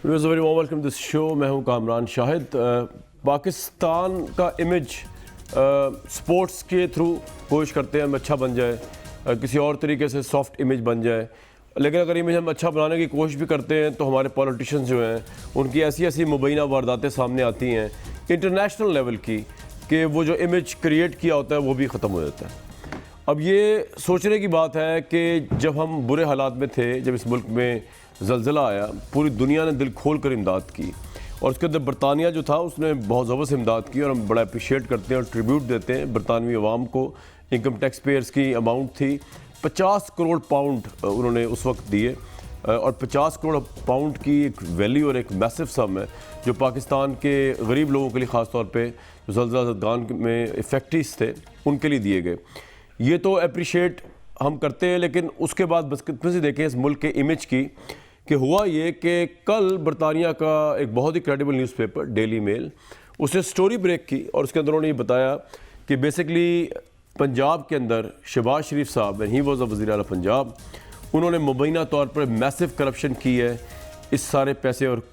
Very warm welcome this show. मैं हूं कामरान शाहिद। पाकिस्तान का इमेज स्पोर्ट्स के थ्रू कोशिश करते हैं हम अच्छा बन जाए, किसी और तरीके से सॉफ्ट इमेज बन जाए। लेकिन अगर इमेज हम अच्छा बनाने की कोशिश भी करते हैं तो हमारे पॉलिटिशियंस जो हैं उनकी ऐसी ऐसी मुबैना वारदातें सामने आती हैं इंटरनेशनल लेवल की कि वो जो इमेज क्रिएट किया होता है वो भी ख़त्म हो जाता है। अब ये सोचने की बात है कि जब हम बुरे हालात में थे, जब इस मुल्क में ज़लज़ला आया, पूरी दुनिया ने दिल खोल कर इमदाद की और उसके अंदर बरतानिया जो था उसने बहुत ज़बरदस्त इमदाद की और हम बड़ा अप्रिशिएट करते हैं और ट्रिब्यूट देते हैं बरतानवी अवाम को। इनकम टैक्स पेयर्स की अमाउंट थी 50 करोड़ पाउंड उन्होंने उस वक्त दिए और 50 करोड़ पाउंड की एक वैल्यू और एक मैसिव सम है जो पाकिस्तान के गरीब लोगों के लिए ख़ास तौर पे जो ज़लज़ला ज़दगान में इफेक्टिव्स थे उनके लिए दिए गए। ये तो अप्रिशिएट हम करते हैं, लेकिन उसके बाद बस कितने से देखें इस मुल्क के इमेज की कि हुआ ये कि कल बरतानिया का एक बहुत ही क्रेडिबल न्यूज़पेपर डेली मेल उसने स्टोरी ब्रेक की और उसके अंदर उन्होंने ये बताया कि बेसिकली पंजाब के अंदर शहबाज शरीफ साहब ही वॉज वज़ीर आला पंजाब, उन्होंने मुबैना तौर पर मैसिव करप्शन की है इस सारे पैसे और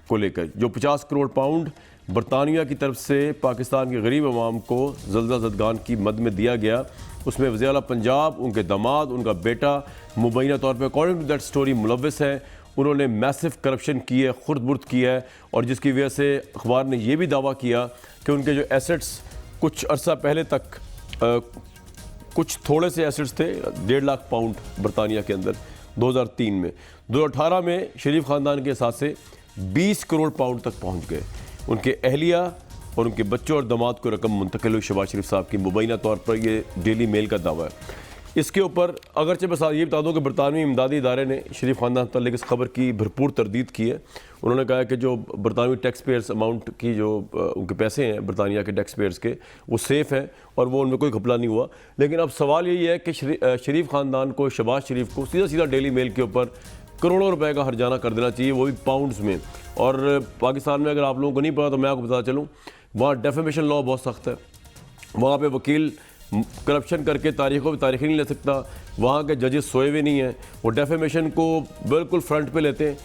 को लेकर। जो 50 करोड़ पाउंड बरतानिया की तरफ से पाकिस्तान के गरीब अवाम को ज़लज़ला ज़दगान की मद में दिया गया, उसमें वज़ीर आला पंजाब, उनके दामाद, उनका बेटा मुबैना तौर पर अकॉर्डिंग टू दैट स्टोरी मुलव्वस है। उन्होंने मैसिव करप्शन की है, खुर्द बुर्द किया है और जिसकी वजह से अखबार ने यह भी दावा किया कि उनके जो एसेट्स कुछ अरसा पहले तक कुछ थोड़े से एसेट्स थे 1.5 लाख पाउंड बरतानिया के अंदर 2003 में, 2018 में शरीफ ख़ानदान के हिसाब से 20 करोड़ पाउंड तक पहुँच गए। उनके अहलिया और उनके बच्चों और दामाद को रकम मुंतकिल हुई शहबाज शरीफ साहब की मुबैना तौर पर, ये डेली मेल का दावा है। इसके ऊपर अगरचे बस ये बता दूं कि बरतानवी इमदादी इदारे ने शरीफ ख़ानदान तल्लिक़ इस खबर की भरपूर तरदीद की है। उन्होंने कहा कि जो बरतानवी टैक्स पेयर्स अमाउंट की जो उनके पैसे हैं बरतानिया के टैक्स पेयर्स के, वो सेफ़ हैं और वो उनमें कोई घपला नहीं हुआ। लेकिन अब सवाल यही है कि शरीफ ख़ानदान को, शहबाज शरीफ को सीधा सीधा डेली मेल के ऊपर करोड़ों रुपए का हर्जाना कर देना चाहिए, वो भी पाउंड्स में। और पाकिस्तान में अगर आप लोगों को नहीं पता तो मैं आपको बता चलूँ, वहाँ डेफेमेशन लॉ बहुत सख्त है। वहाँ पे वकील करप्शन करके तारीखों पे तारीख नहीं ले सकता। वहाँ के जजेस सोए हुए नहीं हैं, वो डेफेमेशन को बिल्कुल फ्रंट पे लेते हैं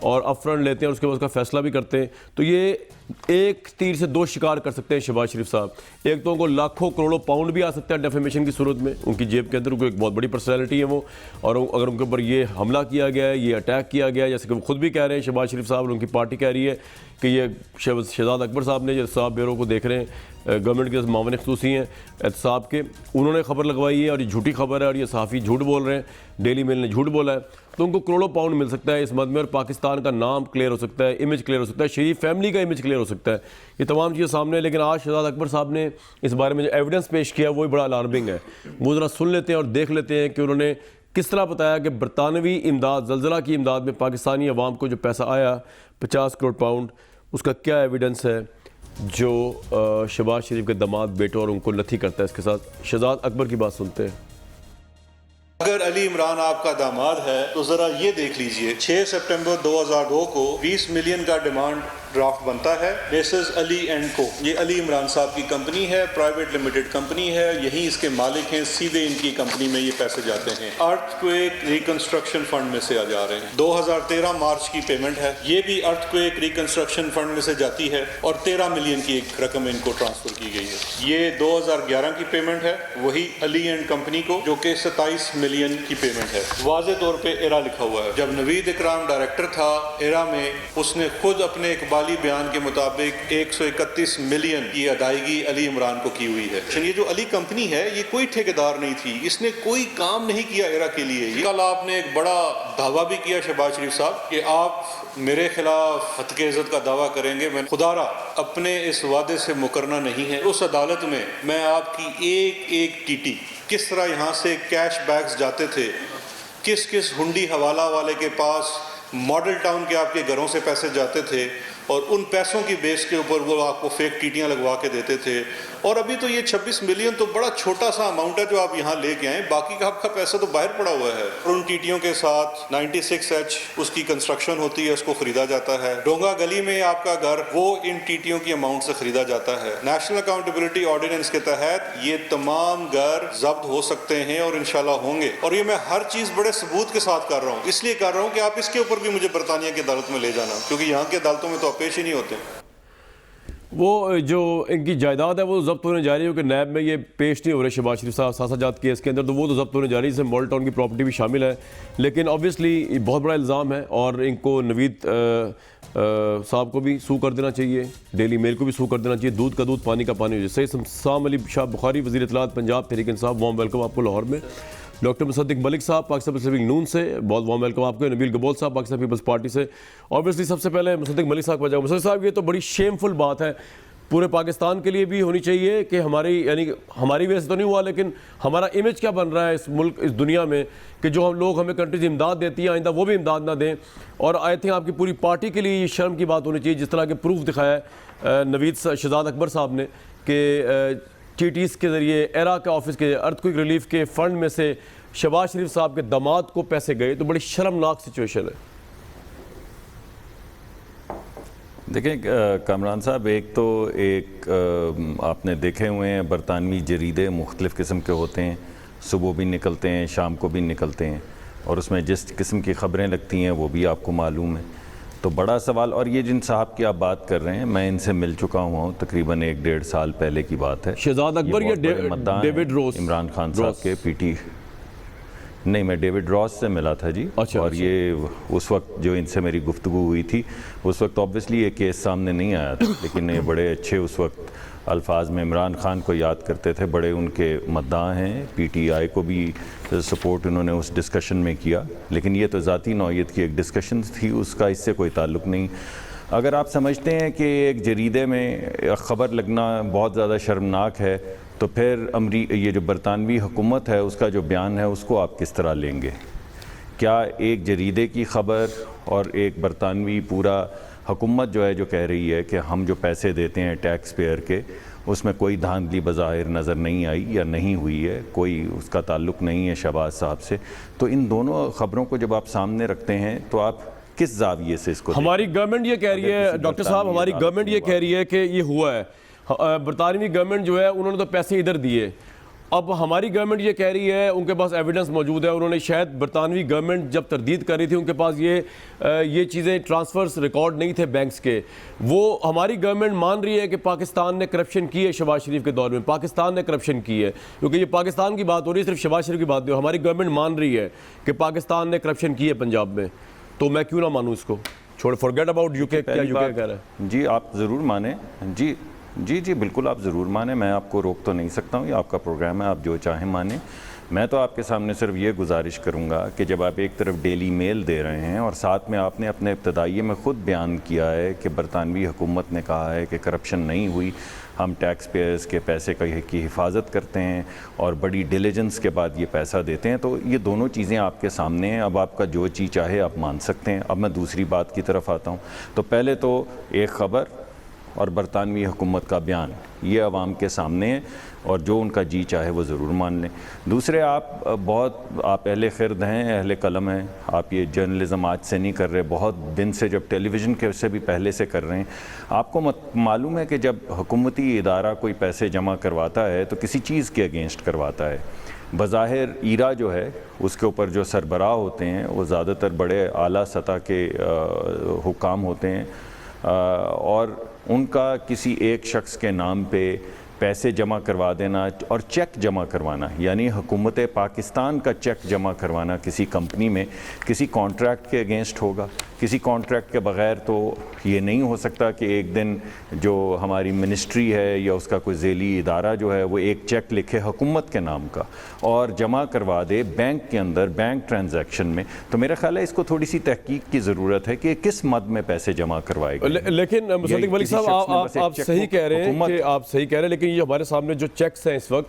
और अप फ्रंट लेते हैं और उसके बाद उसका फैसला भी करते हैं। तो ये एक तीर से दो शिकार कर सकते हैं शहबाज शरीफ साहब। एक तो उनको लाखों करोड़ों पाउंड भी आ सकता है डेफेमेशन की सूरत में उनकी जेब के अंदर, उनको एक बहुत बड़ी पर्सनैलिटी है वो। और अगर उनके ऊपर ये हमला किया गया है, ये अटैक किया गया है, जैसे कि वो खुद भी कह रहे हैं शहबाज शरीफ साहब और उनकी पार्टी कह रही है कि ये शहजाद अकबर साहब ने जो एहतसाब ब्यूरो को देख रहे हैं, गवर्नमेंट के मामले खसूसी हैं एहतसाब के, उन्होंने खबर लगवाई है और ये झूठी खबर है और ये सहाफ़ी झूठ बोल रहे हैं, डेली मेल ने झूठ बोला है। तो उनको करोड़ों पाउंड मिल सकता है इस मद में और पाकिस्तान का नाम क्लियर हो सकता है, इमेज क्लियर हो सकता है, शरीफ फैमिली का इमेज क्लियर हो सकता है। ये तमाम चीज़ें सामने। लेकिन आज शहजाद अकबर साहब ने इस बारे में जो एविडेंस पेश किया वो बड़ा अलार्मिंग है। वो ज़रा सुन लेते हैं और देख लेते हैं कि उन्होंने किस तरह बताया कि बरतानवी इमदाद, ज़लज़ला की इमदाद में पाकिस्तानी अवाम को जो पैसा आया 50 करोड़ पाउंड, उसका क्या एविडेंस है जो शहबाज शरीफ के दामाद, बेटों और उनको नथी करता है इसके साथ। शहजाद अकबर की बात सुनते हैं। अगर अली इमरान आपका दामाद है तो जरा ये देख लीजिए, 6 सितंबर 2002 को 20 मिलियन का डिमांड ड्राफ्ट बनता है बेसिस अली एंड को। ये अली इमरान साहब की कंपनी है, प्राइवेट लिमिटेड कंपनी है, यही इसके मालिक हैं, सीधे इनकी कंपनी में ये पैसे जाते हैं, अर्थक्वेक रिकंस्ट्रक्शन फंड में से आ जा रहे हैं। 2013 मार्च की पेमेंट है, ये भी अर्थक्वेक रिकंस्ट्रक्शन फंड में से जाती है और 13 मिलियन की एक रकम इनको ट्रांसफर की गई है। ये 2011 की पेमेंट है, वही अली एंड कंपनी को, जो कि 27 मिलियन की पेमेंट है। वाज़े तौर पे एरा लिखा हुआ है। जब नवीद इकराम डायरेक्टर था एरा में, उसने खुद अपने इकबाली बयान के मुताबिक 131 मिलियन की अदायगी अली इमरान को की हुई है। ये जो अली कंपनी है ये कोई ठेकेदार नहीं थी, इसने कोई काम नहीं किया एरा के लिए। कल आपने एक बड़ा दावा भी किया शहबाज शरीफ साहब कि आप मेरे खिलाफ हत्के इज्जत का दावा करेंगे। मैं खुदारा अपने इस वादे से मुकरना नहीं है। उस अदालत में मैं आपकी एक एक टीटी, किस तरह यहाँ से कैश बैग्स जाते थे, किस किस हुंडी हवाला वाले के पास मॉडल टाउन के आपके घरों से पैसे जाते थे और उन पैसों की बेस के ऊपर वो आपको फेक टीटियाँ लगवा के देते थे, और अभी तो ये 26 मिलियन तो बड़ा छोटा सा अमाउंट है जो आप यहाँ लेके आए, बाकी का आपका पैसा तो बाहर पड़ा हुआ है। और उन टीटियों के साथ 96H उसकी कंस्ट्रक्शन होती है, उसको खरीदा जाता है। डोंगा गली में आपका घर वो इन टीटियों की अमाउंट से खरीदा जाता है। नेशनल अकाउंटेबिलिटी ऑर्डिनेंस के तहत ये तमाम घर जब्त हो सकते हैं और इंशाल्लाह होंगे। और ये मैं हर चीज बड़े सबूत के साथ कर रहा हूँ, इसलिए कर रहा हूँ कि आप इसके ऊपर भी मुझे बरतानिया की अदालत में ले जाना, क्योंकि यहाँ की अदालतों में तो आप पेश ही नहीं होते। वो जो इनकी जायदाद है वो जब्त होने जा रही है, क्योंकि नैब में ये पेश नहीं हो रहे शहबाज शरीफ साहब सासाजात केस के अंदर, तो वो तो जब्त होने जा रही है, इसमें मॉडल टाउन की प्रॉपर्टी भी शामिल है। लेकिन ऑब्वियसली बहुत बड़ा इल्ज़ाम है और इनको नवीद साहब को भी सू कर देना चाहिए, डेली मेल को भी सू कर देना चाहिए, दूध का दूध पानी का पानी हो जाए। सही साम अली शाह बुखारी, वज़ीर इत्तलात पंजाब तहरीक इंसाफ, वार्म वेलकम आपको लाहौर में। डॉक्टर मुसद्दिक मलिक साहब पाकिस्तान पीपल्स नून से, बहुत वार्म वेलकम आपको। नबील गबोल साहब पाकिस्तान पीपल्स पार्टी से। ऑब्वियसली सबसे पहले मुसद्दिक मलिक साहब को जाओ। मुसद्दिक साहब, ये तो बड़ी शेमफुल बात है, पूरे पाकिस्तान के लिए भी होनी चाहिए कि यानी हमारी वजह से तो नहीं हुआ, लेकिन हमारा इमेज क्या बन रहा है इस मुल्क, इस दुनिया में, कि जो हम लोग हमें कंट्रीज इमदाद देती हैं आइंदा वो भी इमदाद ना दें। और आई थिंक आपकी पूरी पार्टी के लिए ये शर्म की बात होनी चाहिए, जिस तरह के प्रूफ दिखाया है नवीद शहजाद अकबर साहब ने कि TTs के ज़रिए एरा के ऑफिस के अर्थक्वेक रिलीफ के फ़ंड में से शहबाज शरीफ साहब के दामाद को पैसे गए, तो बड़ी शर्मनाक सिचुएशन है। देखें कामरान साहब, एक आपने देखे हुए हैं बरतानवी जरीदे मुख्तलिफ़ किस्म के होते हैं, सुबह भी निकलते हैं शाम को भी निकलते हैं, और उसमें जिस किस्म की ख़बरें लगती हैं वो भी आपको मालूम है। तो बड़ा सवाल, और ये जिन साहब की आप बात कर रहे हैं, मैं इनसे मिल चुका हुआ हूँ, तकरीबन 1-1.5 साल पहले की बात है। शहजाद अकबर या डेविड रॉस? इमरान खान साहब के पीटी, नहीं, मैं डेविड रॉस से मिला था जी। अच्छा, और अच्छा। ये उस वक्त जो इनसे मेरी गुफ्तगू हुई थी, उस वक्त ऑब्वियसली ये केस सामने नहीं आया था, लेकिन ये बड़े अच्छे उस वक्त अल्फाज में इमरान खान को याद करते थे, बड़े उनके मद्दाह हैं। PTI को भी सपोर्ट उन्होंने उस डिस्कशन में किया, लेकिन ये तो ज़ाती नौयत की एक डिस्कशन थी, उसका इससे कोई ताल्लुक़ नहीं। अगर आप समझते हैं कि एक जरीदे में ख़बर लगना बहुत ज़्यादा शर्मनाक है, तो फिर ये जो बरतानवी हुकूमत है उसका जो बयान है उसको आप किस तरह लेंगे? क्या एक जरीदे की ख़बर और एक बरतानवी पूरा हुकूमत जो है जो कह रही है कि हम जो पैसे देते हैं टैक्स पेयर के, उसमें कोई धांधली बज़ाहिर नज़र नहीं आई या नहीं हुई है, कोई उसका ताल्लुक़ नहीं है शहबाज साहब से, तो इन दोनों ख़बरों को जब आप सामने रखते हैं तो आप किस जाविये से इसको? हमारी गवर्नमेंट ये कह रही है डॉक्टर साहब, हमारी गवर्नमेंट ये कह रही है कि ये हुआ है, बरतानवी गवर्नमेंट जो है उन्होंने तो पैसे इधर दिए। अब हमारी गवर्नमेंट ये कह रही है, उनके पास एविडेंस मौजूद है, उन्होंने शायद बरतानवी गवर्नमेंट जब तरदीद कर रही थी उनके पास ये चीज़ें ट्रांसफ़र्स रिकॉर्ड नहीं थे बैंक्स के। वो हमारी गवर्नमेंट मान रही है कि पाकिस्तान ने करप्शन की है शहबाज शरीफ के दौर में, पाकिस्तान ने करप्शन की है, क्योंकि ये पाकिस्तान की बात हो रही है, सिर्फ शहबाज शरीफ की बात नहीं। हमारी गवर्नमेंट मान रही है कि पाकिस्तान ने करप्शन की है पंजाब में, तो मैं क्यों ना मानूँ इसको? छोड़, फॉरगेट अबाउट यूके, क्या यूके कह रहा है? जी आप ज़रूर माने, जी बिल्कुल आप ज़रूर माने, मैं आपको रोक तो नहीं सकता हूँ, ये आपका प्रोग्राम है, आप जो चाहें माने। मैं तो आपके सामने सिर्फ ये गुजारिश करूँगा कि जब आप एक तरफ डेली मेल दे रहे हैं और साथ में आपने अपने इब्तदाइये में ख़ुद बयान किया है कि बरतानवी हुकूमत ने कहा है कि करप्शन नहीं हुई, हम टैक्स पेयर्स के पैसे की हिफाजत करते हैं और बड़ी डिलीजेंस के बाद ये पैसा देते हैं, तो ये दोनों चीज़ें आपके सामने हैं। अब आपका जो चीज़ चाहे आप मान सकते हैं। अब मैं दूसरी बात की तरफ आता हूँ। तो पहले तो एक ख़बर और बरतानवी हुकूमत का बयान, ये अवाम के सामने है और जो उनका जी चाहे वो ज़रूर मान लें। दूसरे, आप अहले ख़िर्द हैं, अहले कलम हैं, आप ये जर्नलिज़म आज से नहीं कर रहे, बहुत दिन से, जब टेलीविज़न के से भी पहले से कर रहे हैं। आपको मालूम है कि जब हुकूमती इदारा कोई पैसे जमा करवाता है तो किसी चीज़ के अगेंस्ट करवाता है। बज़ाहिर ईरा जो है उसके ऊपर जो सरबराह होते हैं वो ज़्यादातर बड़े आला सतह के हुकाम होते हैं, और उनका किसी एक शख्स के नाम पे पैसे जमा करवा देना और चेक जमा करवाना, यानी हुकूमत पाकिस्तान का चेक जमा करवाना किसी कंपनी में किसी कॉन्ट्रैक्ट के अगेंस्ट होगा। किसी कॉन्ट्रैक्ट के बग़ैर तो ये नहीं हो सकता कि एक दिन जो हमारी मिनिस्ट्री है या उसका कोई ज़ेली इदारा जो है वो एक चेक लिखे हुकूमत के नाम का और जमा करवा दे बैंक के अंदर, बैंक ट्रांजैक्शन में। तो मेरा ख्याल है इसको थोड़ी सी तहकीक की ज़रूरत है कि किस मद में पैसे जमा करवाएगा। लेकिन मुसद्दिक मलिक साहब, आप सही कह रहे हैं कि आप सही कह रहे हैं, लेकिन ये हमारे सामने जो चेक्स हैं इस वक्त,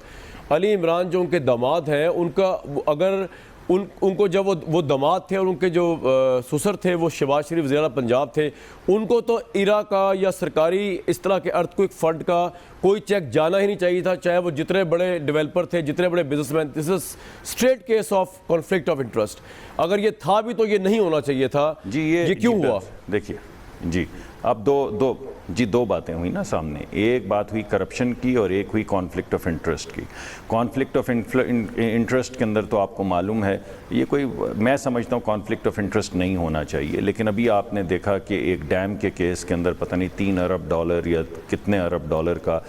अली इमरान जो उनके दामाद हैं, उनका अगर उनको जब वो दामाद थे और उनके जो ससुर थे वो शहबाज शरीफ वज़ीर पंजाब थे, उनको तो इरा का या सरकारी इस तरह के अर्थक्वेक फंड का कोई चेक जाना ही नहीं चाहिए था, चाहे वो जितने बड़े डेवलपर थे, जितने बड़े businessman. This is straight case of conflict of interest. अगर ये था भी तो ये नहीं होना चाहिए था। जी ये क्यों हुआ? देखिए जी, अब दो बातें हुई ना सामने। एक बात हुई करप्शन की और एक हुई कॉन्फ्लिक्ट ऑफ इंटरेस्ट की। कॉन्फ्लिक्ट ऑफ इंटरेस्ट के अंदर तो आपको मालूम है ये कोई, मैं समझता हूँ कॉन्फ्लिक्ट ऑफ इंटरेस्ट नहीं होना चाहिए, लेकिन अभी आपने देखा कि एक डैम के केस के अंदर पता नहीं 3 अरब डॉलर या कितने अरब डॉलर का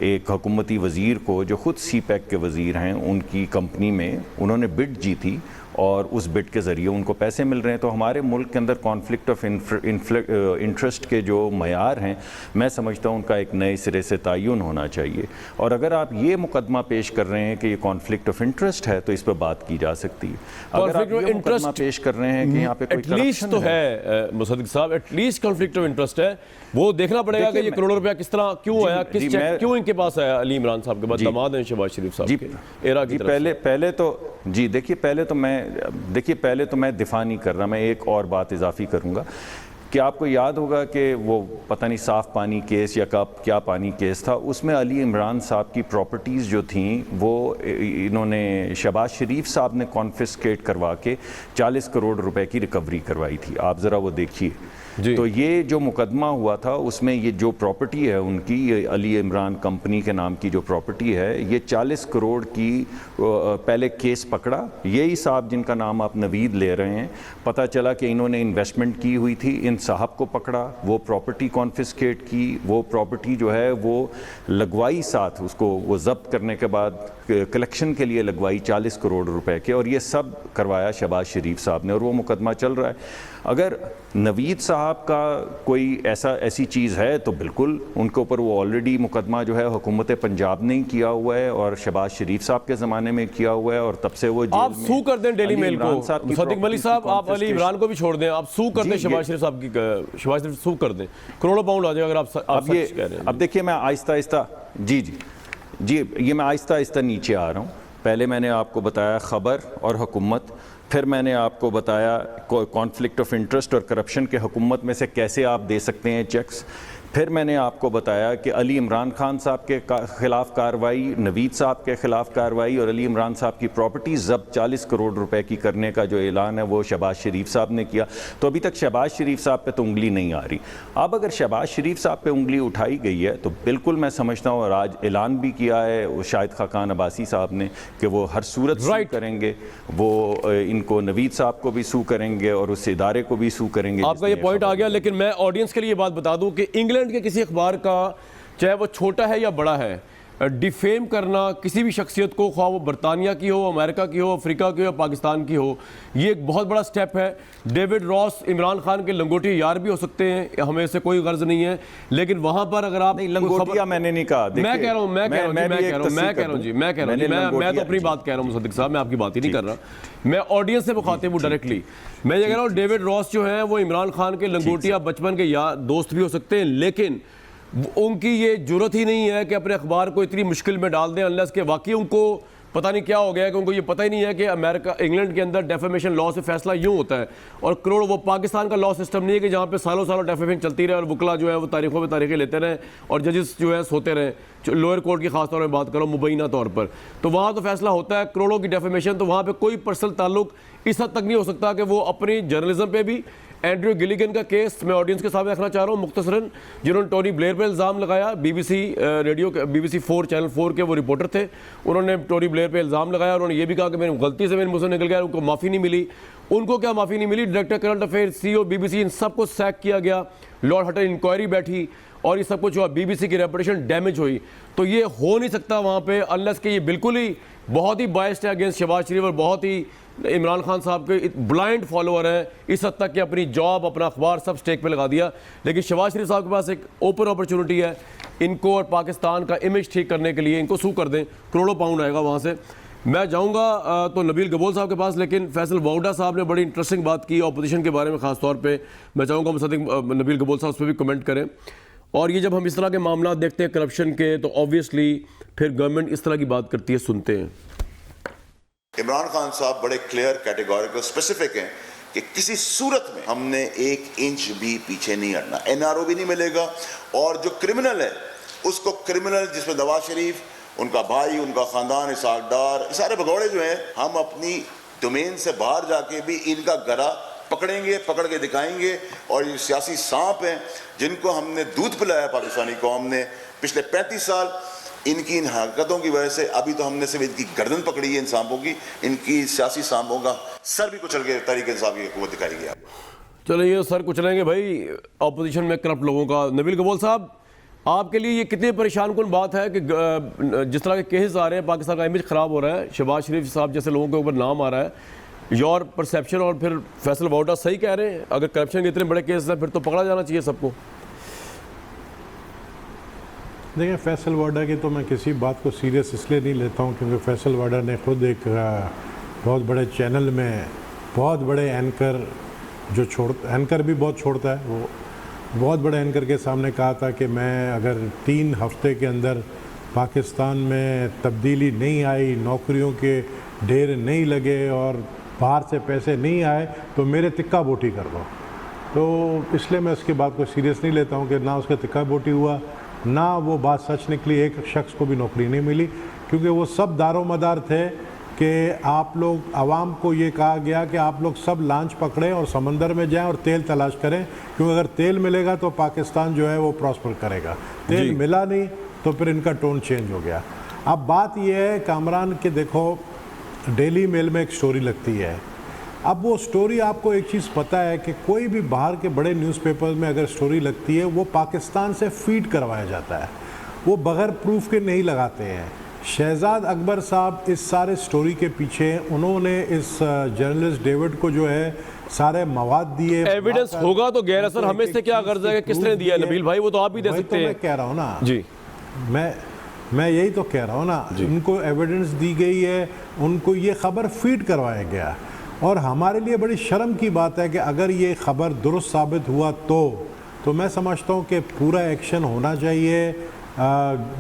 एक हुकूमती वज़ीर को, जो ख़ुद CPEC के वज़ीर हैं, उनकी कंपनी में उन्होंने बिड जीती और उस बिड के ज़रिए उनको पैसे मिल रहे हैं। तो हमारे मुल्क के अंदर कॉन्फ्लिक्ट ऑफ इंटरेस्ट के जो मयार हैं, मैं समझता हूँ उनका एक नए सिरे से तयन होना चाहिए। और अगर आप ये मुकदमा पेश कर रहे हैं कि ये कॉन्फ्लिक्ट ऑफ इंटरेस्ट है तो इस पर बात की जा सकती है। अगर आप ये मुकदमा पेश कर रहे हैं कि यहाँ पे कोई एटलीस्ट तो है मुसद्दिक साहब, एटलीस्ट कॉन्फ्लिक्ट ऑफ इंटरेस्ट है, वो देखना पड़ेगा कि ये करोड़ों रुपया किस तरह क्यों आया, किस चेक क्यों इनके पास आया अली इमरान साहब के बाद, दामाद हैं शहबाज शरीफ साहब के एरा की तरफ। पहले तो मैं दिफा नहीं कर रहा, मैं एक और बात इजाफी करूंगा कि आपको याद होगा कि वो पता नहीं साफ पानी केस या क्या पानी केस था, उसमें अली इमरान साहब की प्रॉपर्टीज़ जो थी वो इन्होंने शहबाज शरीफ साहब ने कॉन्फिस्केट करवा के 40 करोड़ रुपए की रिकवरी करवाई थी। आप ज़रा वो देखिए। तो ये जो मुकदमा हुआ था उसमें ये जो प्रॉपर्टी है उनकी, ये अली इमरान कंपनी के नाम की जो प्रॉपर्टी है, ये 40 करोड़ की पहले केस पकड़ा। यही साहब जिनका नाम आप नवीद ले रहे हैं, पता चला कि इन्होंने इन्वेस्टमेंट की हुई थी, इन साहब को पकड़ा, वो प्रॉपर्टी कॉन्फिस्केट की, वो प्रॉपर्टी जो है वो लगवाई, साथ उसको वो जब्त करने के बाद कलेक्शन के लिए लगवाई 40 करोड़ रुपए के, और ये सब करवाया शहबाज शरीफ साहब ने, और वो मुकदमा चल रहा है। अगर नवीद साहब का कोई ऐसी चीज़ है तो बिल्कुल उनके ऊपर वो ऑलरेडी मुकदमा जो है हुकूमत पंजाब ने ही किया हुआ है और शहबाज शरीफ साहब के ज़माने में किया हुआ है, और तब से वो आप सू कर दें डेली मेल को, सदीक मलिक साहब, आप अली इमरान को भी छोड़ दें, आप सू कर दें शहबाज शरीफ साहब की, शहबाज शरीफ सू कर दें, करोड़ों पाउंड आ जाएगा अगर आप सच कह रहे हैं। अब देखिए मैं आहिस्ता आहिस्ता ये मैं आहिस्ता आहिस्ता नीचे आ रहा हूँ। पहले मैंने आपको बताया खबर और हुकूमत, फिर मैंने आपको बताया कॉन्फ्लिक्ट ऑफ इंटरेस्ट और करप्शन के हुकूमत में से कैसे आप दे सकते हैं चेक्स, फिर मैंने आपको बताया कि अली इमरान खान साहब के खिलाफ कार्रवाई, नवीद साहब के खिलाफ कार्रवाई और अली इमरान साहब की प्रॉपर्टी जब्त 40 करोड़ रुपए की करने का जो ऐलान है वो शहबाज शरीफ साहब ने किया। तो अभी तक शहबाज शरीफ साहब पे तो उंगली नहीं आ रही। अब अगर शहबाज शरीफ साहब पे उंगली उठाई गई है तो बिल्कुल मैं समझता हूँ, और आज ऐलान भी किया है शाहिद खाकान अब्बासी साहब ने कि वो हर सूरत सू करेंगे, वो इनको नवीद साहब को भी सू करेंगे और उस इदारे को भी सू करेंगे। आपका ये पॉइंट आ गया, लेकिन मैं ऑडियंस के लिए बात बता दूं कि इंग्लैंड के किसी अखबार का, चाहे वो छोटा है या बड़ा है, डिफेम करना किसी भी शख्सियत को, ख्वाह वो बरतानिया की हो, अमेरिका की हो, अफ्रीका की हो, पाकिस्तान की हो, ये एक बहुत बड़ा स्टेप है। डेविड रॉस इमरान खान के लंगोटी यार भी हो सकते हैं, हमें इससे कोई गर्ज नहीं है, लेकिन वहां पर अगर आप लंगोटिया मैंने नहीं कहा, मैं कह रहा हूं मैं तो अपनी बात कह रहा हूं मुसद्दिक साहब, मैं आपकी बात ही नहीं कर रहा, मैं ऑडियंस से मुखातिब हूं डायरेक्टली। मैं ये कह रहा हूं डेविड रॉस जो है वो इमरान खान के लंगोटिया बचपन के यार दोस्त भी हो सकते हैं, लेकिन उनकी ये जरूरत ही नहीं है कि अपने अखबार को इतनी मुश्किल में डाल दें, अनलेस के वाकई उनको पता नहीं क्या हो गया है कि उनको ये पता ही नहीं है कि अमेरिका, इंग्लैंड के अंदर डेफेमेशन लॉ से फैसला यूं होता है, और करोड़, वो पाकिस्तान का लॉ सिस्टम नहीं है कि जहाँ पे सालों सालों डेफेमेशन चलती रहे और वकला जो है वो तारीखों पे तारीखें लेते रहें और जजेस जो है सोते रहें। लोअर कोर्ट की खासतौर पर बात करो, मुबैना तौर पर, तो वहाँ तो फैसला होता है करोड़ों की डेफेमेशन, तो वहाँ पर कोई पर्सनल ताल्लुक इस हद तक नहीं हो सकता कि वो अपनी जर्नलिज्म पे भी। एंड्रयू गिलिगन का केस मैं ऑडियंस के सामने रखना चाह रहा हूँ मुख्तसरन, जिन्होंने टोनी ब्लेयर पर इल्ज़ाम लगाया, BBC 4 चैनल 4 के वो रिपोर्टर थे, उन्होंने टोनी ब्लेयर पे इल्ज़ाम लगाया, उन्होंने ये भी कहा कि मेरी गलती से मेरे मुंह से निकल गया, उनको माफ़ी नहीं मिली। उनको क्या माफ़ी नहीं मिली? Director current affair, CEO BBC, इन सबको सैक किया गया, लॉर्ड हटन इंक्वायरी बैठी और ये सब कुछ हुआ, BBC की रेपुटेशन डैमेज हुई। तो ये हो नहीं सकता वहाँ पे, अनलेस कि ये बिल्कुल ही बहुत ही बायस्ड है अगेंस्ट शहबाज शरीफ और बहुत ही इमरान खान साहब के ब्लाइंड फॉलोअर हैं, इस हद तक कि अपनी जॉब, अपना अखबार सब स्टेक पे लगा दिया। लेकिन शहबाज शरीफ साहब के पास एक ओपन अपॉर्चुनिटी है, इनको और पाकिस्तान का इमेज ठीक करने के लिए इनको सू कर दें, करोड़ों पाउंड आएगा वहाँ से। मैं जाऊँगा तो नबील गबोल साहब के पास, लेकिन फैसल वाउडा साहब ने बड़ी इंटरेस्टिंग बात की अपोजिशन के बारे में, खास तौर पे मैं चाहूँगा मुसद्दिक नबील गबोल साहब उस पर भी कमेंट करें। और ये जब हम इस तरह के मामला देखते हैं करप्शन के, तो ऑब्वियसली फिर गवर्नमेंट इस तरह की बात करती है, सुनते हैं। इमरान खान साहब बड़े क्लियर, कैटेगोरिकल, स्पेसिफिक हैं कि किसी सूरत में हमने 1 इंच भी पीछे नहीं हटना, एनआरओ भी नहीं मिलेगा। और जो क्रिमिनल है उसको क्रिमिनल, जिसमें नवाज शरीफ, उनका भाई, उनका खानदान, इसहाक डार, सारे भगौड़े जो हैं, हम अपनी डोमेन से बाहर जाके भी इनका गला पकड़ेंगे, पकड़ के दिखाएंगे। और ये सियासी सांप हैं जिनको हमने दूध पिलाया पाकिस्तानी कौम ने पिछले 35 साल, इनकी इन हरकतों की वजह से अभी तो हमने सिर्फ इनकी गर्दन पकड़ी है इन सांपों की, इनकी सियासी सांपों का सर भी कुचल के तहरीक इंसाफ की हुकूमत दिखाई गई। चलो ये सर कुचलेंगे भाई अपोजिशन में करप्ट लोगों का। नबील कबूल साहब, आपके लिए ये कितनी परेशान कुन बात है कि जिस तरह के केसेस आ रहे हैं, पाकिस्तान का इमेज ख़राब हो रहा है, शहबाज शरीफ साहब जैसे लोगों के ऊपर नाम आ रहा है, योर परसेप्शन और फिर फैसल वाउडा सही कह रहे हैं? अगर करप्शन के इतने बड़े केस हैं फिर तो पकड़ा जाना चाहिए सबको। देखिए, फैसल वाडा की तो मैं किसी बात को सीरियस इसलिए नहीं लेता हूँ क्योंकि फैसल वाडा ने खुद एक बहुत बड़े चैनल में बहुत बड़े एंकर एंकर भी बहुत छोड़ता है, वो बहुत बड़े एंकर के सामने कहा था कि मैं अगर 3 हफ्ते के अंदर पाकिस्तान में तब्दीली नहीं आई, नौकरियों के ढेर नहीं लगे और बाहर से पैसे नहीं आए तो मेरे तिक्का बोटी कर दो। तो इसलिए मैं उसकी बात को सीरियस नहीं लेता हूँ कि ना उसका तिक्का बोटी हुआ, ना वो बात सच निकली, एक शख्स को भी नौकरी नहीं मिली, क्योंकि वो सब दारोमदार थे कि आप लोग, आवाम को ये कहा गया कि आप लोग सब लॉन्च पकड़ें और समंदर में जाएं और तेल तलाश करें, क्योंकि अगर तेल मिलेगा तो पाकिस्तान जो है वो प्रॉस्पर करेगा। तेल मिला नहीं तो फिर इनका टोन चेंज हो गया। अब बात यह है कामरान कि देखो, डेली मेल में एक स्टोरी लगती है। अब वो स्टोरी, आपको एक चीज़ पता है कि कोई भी बाहर के बड़े न्यूज़पेपर्स में अगर स्टोरी लगती है वो पाकिस्तान से फीड करवाया जाता है, वो बगैर प्रूफ के नहीं लगाते हैं। शहजाद अकबर साहब इस सारे स्टोरी के पीछे, उन्होंने इस जर्नलिस्ट डेविड को जो है सारे मवाद दिए। एविडेंस होगा तो गैर असर हमें इससे क्या गर्ज है कि किसने दिया? नबील भाई, वो तो आप ही दे सकते हैं। मैं कह रहा हूँ ना जी, मैं यही तो कह रहा हूँ ना, उनको एविडेंस दी गई है, उनको ये खबर फीड करवाया गया। और हमारे लिए बड़ी शर्म की बात है कि अगर ये खबर दुरुस्त साबित हुआ तो मैं समझता हूँ कि पूरा एक्शन होना चाहिए।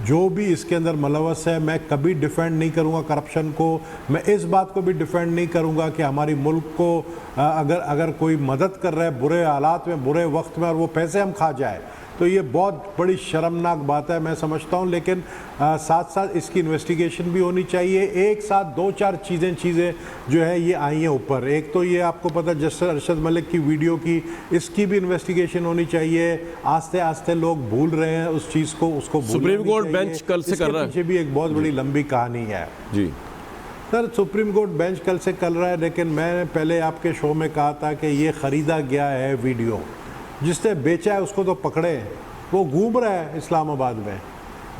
जो भी इसके अंदर मुलव्वस है, मैं कभी डिफेंड नहीं करूँगा करप्शन को, मैं इस बात को भी डिफेंड नहीं करूँगा कि हमारी मुल्क को अगर कोई मदद कर रहा है बुरे हालात में, बुरे वक्त में, और वो पैसे हम खा जाए, तो ये बहुत बड़ी शर्मनाक बात है, मैं समझता हूँ। लेकिन साथ साथ इसकी इन्वेस्टिगेशन भी होनी चाहिए। एक साथ 2-4 चीज़ें जो है ये आई हैं ऊपर। एक तो ये आपको पता, जस्टिस अरशद मलिक की वीडियो की, इसकी भी इन्वेस्टिगेशन होनी चाहिए। आस्ते आस्ते लोग भूल रहे हैं उस चीज़ को, उसको सुप्रीम कोर्ट बेंच कल से कर रहा है, पीछे भी एक बहुत बड़ी लंबी कहानी है जी सर। सुप्रीम कोर्ट बेंच कल से कर रहा है, लेकिन मैंने पहले आपके शो में कहा था कि ये ख़रीदा गया है वीडियो, जिसने बेचा है उसको तो पकड़े। वो घूम रहा है इस्लामाबाद में,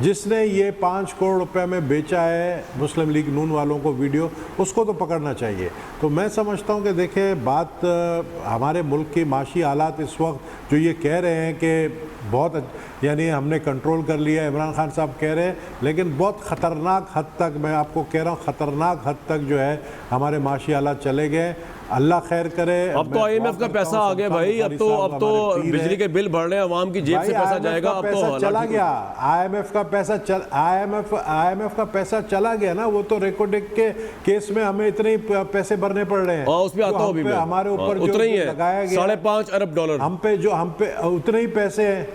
जिसने ये 5 करोड़ रुपए में बेचा है मुस्लिम लीग नून वालों को वीडियो, उसको तो पकड़ना चाहिए। तो मैं समझता हूँ कि देखें, बात हमारे मुल्क की माशी हालात इस वक्त जो ये कह रहे हैं कि बहुत, यानी हमने कंट्रोल कर लिया, इमरान खान साहब कह रहे हैं, लेकिन बहुत ख़तरनाक हद तक, मैं आपको कह रहा हूँ ख़तरनाक हद तक जो है हमारे माशी हालात चले गए। अल्लाह खैर करे। अब तो IMF का पैसा आ गया भाई, अब तो बिजली के बिल भर रहे हैं, आवाम की जेब से पैसा जाएगा। अब तो चला गया, IMF का पैसा चला गया ना, वो तो रेकोडेक के केस में हमें इतने पैसे भरने पड़ रहे हैं। उसमें आता हूं, हमारे ऊपर जो लगाया गया $5.5 अरब, हम पे उतने ही पैसे हैं।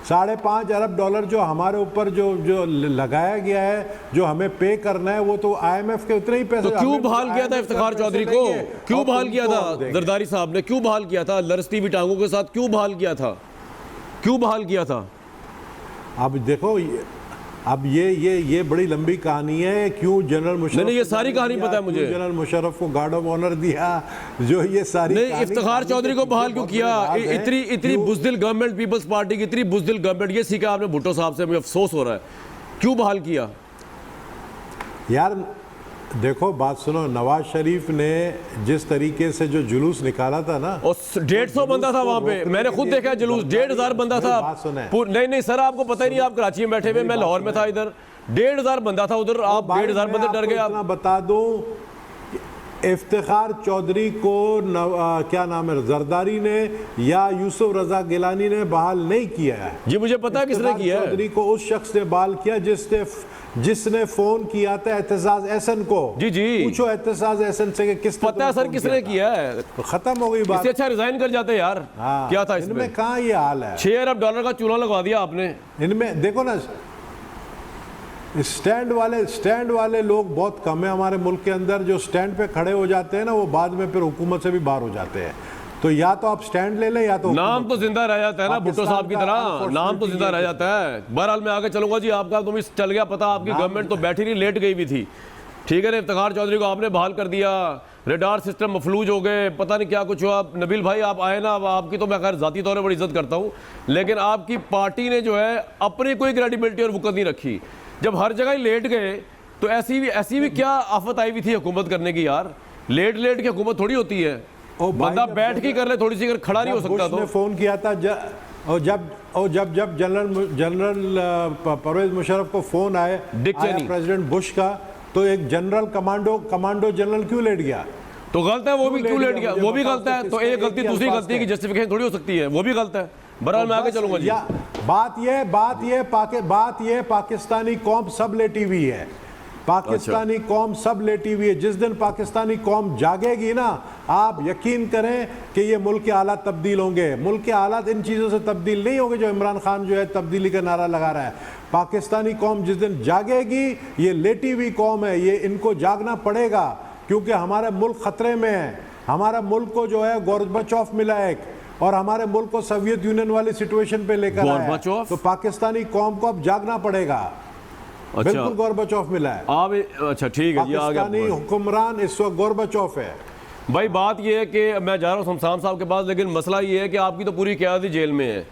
$5.5 अरब जो हमारे ऊपर जो लगाया गया है, जो हमें पे करना है, वो तो IMF के उतने ही पैसे। तो क्यों बहाल किया था इफ्तिखार चौधरी को? क्यों बहाल किया था जरदारी साहब ने? क्यों बहाल किया था? लरसती हुई टांगों के साथ क्यों बहाल किया था? क्यों बहाल किया था? अब देखो, अब ये बड़ी लंबी कहानी है। क्यों जनरल मुशर्रफ, नहीं, ये सारी कहानी पता है मुझे। जनरल मुशर्रफ को गार्ड ऑफ ऑनर दिया, जो ये सारी नहीं, इफ्तिखार चौधरी को बहाल क्यों किया? इतनी बुज़दिल गवर्नमेंट, पीपल्स पार्टी की इतनी बुज़दिल गवर्नमेंट, ये सीखा आपने भुट्टो साहब से, मुझे अफसोस हो रहा है। क्यों बहाल किया यार? देखो बात सुनो, नवाज शरीफ ने जिस तरीके से जो जुलूस निकाला था ना, और 150 बंदा था वहां पे, मैंने खुद देखा जुलूस, 1500 बंदा था। नहीं सर, आपको पता ही नहीं, आप कराची में बैठे हुए, मैं लाहौर में था, इधर 1500 बंदा था, उधर आप 1500 बंदे डर गए। आप बता दो, इफ्तिखार चौधरी को क्या नाम है, जरदारी ने या यूसुफ रजा गिलानी ने बहाल नहीं किया है। जी मुझे पता है किसने किया है। चौधरी को उस शख्स ने बहाल किया जिसने फोन किया था एहतसास एहसन को, जी, जी। पूछो एहतसास एहसन से कि किसने पता है सर फोन किसने किया है? तो खत्म हो गई बात। इससे अच्छा रिजाइन कर जाते यार। हाँ, क्या था इसमें? इनमें कहाँ ये हाल है? $6 अरब का चूल्हा लगवा दिया आपने। इनमें देखो ना, स्टैंड वाले लोग बहुत कम है हमारे मुल्क के अंदर। जो स्टैंड पे खड़े हो जाते हैं ना, वो बाद में फिर हुकूमत से भी बाहर हो जाते हैं। तो या तो आप स्टैंड ले लें या तो नाम तो जिंदा रह जाता है ना भुट्टो साहब की तरह, नाम तो जिंदा रह जाता है। बहरहाल मैं आगे चलूंगा जी। आपका तो भी चल गया पता, आपकी गवर्नमेंट तो बैठी नहीं, लेट गई भी थी। ठीक है ना, इफ्तिखार चौधरी को आपने बहाल कर दिया, रेडार सिस्टम मफलूज हो गए, पता नहीं क्या कुछ हुआ। नबील भाई आप आए ना, अब आपकी तो मैं खैर जाती तौर पर बड़ी इज्जत करता हूँ, लेकिन आपकी पार्टी ने जो है अपनी कोई क्रेडिबिलिटी और वक़्त नहीं रखी। जब हर जगह ही लेट गए तो ऐसी भी क्या आफत आई हुई थी हुकूमत करने की यार? लेट की हुकूमत थोड़ी होती है। बंदा बैठ के कर ले थोड़ी सी, अगर खड़ा नहीं हो सकता तो। फोन किया था जब जनरल परवेज मुशर्रफ को फोन आया प्रेसिडेंट बुश का, तो एक जनरल कमांडो जनरल क्यों लेट गया? तो गलत है वो भी, क्यों लेट गया? वो भी गलत है। तो एक गलती दूसरी गलती की जस्टिफिकेशन थोड़ी हो सकती है, वो भी गलत है। बहरहाल मैं आगे चलूंगा जी। बात ये पाकिस्तानी कौम सब लेटी हुई है। पाकिस्तानी कौम सब लेटी हुई है। जिस दिन पाकिस्तानी कौम जागेगी ना, आप यकीन करें कि ये मुल्क के हालात तब्दील होंगे। मुल्क के हालात इन चीज़ों से तब्दील नहीं होंगे जो इमरान खान जो है तब्दीली का नारा लगा रहा है। पाकिस्तानी कौम जिस दिन जागेगी, ये लेटी हुई कौम है, ये इनको जागना पड़ेगा, क्योंकि हमारा मुल्क खतरे में है। हमारा मुल्क को जो है गोर्बचोफ मिला एक, और हमारे मुल्क को सोवियत यूनियन वाली सिचुएशन पे लेकर आया है। तो पाकिस्तानी कौम को अब जागना पड़ेगा। अच्छा, बिल्कुल गोर्बचोफ मिला है। आप अच्छा ठीक है जी, पाकिस्तानी हुक्मरान इस वक्त गोर्बचोफ है। भाई बात यह है कि मैं जा रहा हूँ शमशान साहब के पास, लेकिन मसला ये है कि आपकी तो पूरी क़यादत ही जेल में है,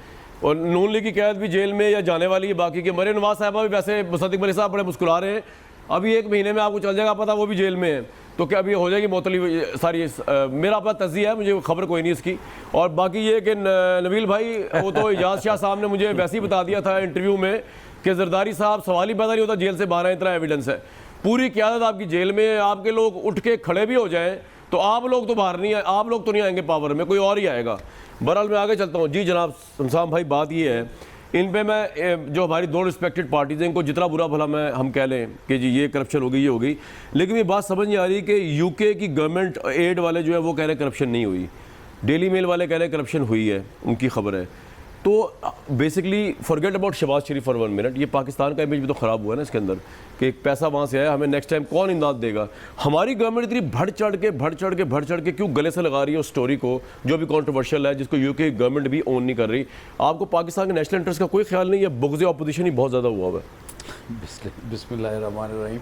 और नून लीग की क़यादत भी जेल में या जाने वाली है। बाकी के मरीम नवाज साहबा भी, वैसे मुसद्दिक मलिक साहब बड़े मुस्कुरा रहे हैं, अभी 1 महीने में आपको चल जाएगा पता, वो भी जेल में है। तो क्या अभी हो जाएगी मोतली सारी? मेरा अपना तज़िया है, मुझे खबर कोई नहीं इसकी। और बाकी ये कि नबील भाई, वो तो इजाज़ शाह साहब ने मुझे वैसे ही बता दिया था इंटरव्यू में कि जरदारी साहब सवाल ही पैदा नहीं होता जेल से बाहर आए, इतना एविडेंस है। पूरी क़यादत आपकी जेल में है। आपके लोग उठ के खड़े भी हो जाएं तो आप लोग तो बाहर नहीं, आप लोग तो नहीं आएंगे पावर में, कोई और ही आएगा। बहरहाल मैं आगे चलता हूँ जी। जनाब शमशान भाई, बात ये है, इन पे मैं जो हमारी 2 रिस्पेक्टेड पार्टीज़ हैं, इनको जितना बुरा भला हम कह लें कि जी ये करप्शन हो गई, ये हो गई, लेकिन ये बात समझ नहीं आ रही कि यूके की गवर्नमेंट एड वाले जो है वो कह रहे हैं करप्शन नहीं हुई, डेली मेल वाले कह रहे हैं करप्शन हुई है, उनकी खबर है। तो basically forget about Shahbaz Sharif for 1 minute. ये पाकिस्तान का इमेज भी तो ख़राब हुआ है ना इसके अंदर, कि एक पैसा वहाँ से आया, हमें नेक्स्ट टाइम कौन इमदाद देगा? हमारी गवर्नमेंट इतनी बढ़ चढ़ के क्यों गले से लगा रही है उस स्टोरी को जो भी कंट्रोवर्शियल है, जिसको यूके गवर्नमेंट भी ओन नहीं कर रही? आपको पाकिस्तान के नेशनल इंटरेस्ट का कोई ख्याल नहीं है? बुग़्ज़ ऑपोजिशन ही बहुत ज़्यादा हुआ है। बिस्मिल्लाहिर्रहमानिर्रहीम।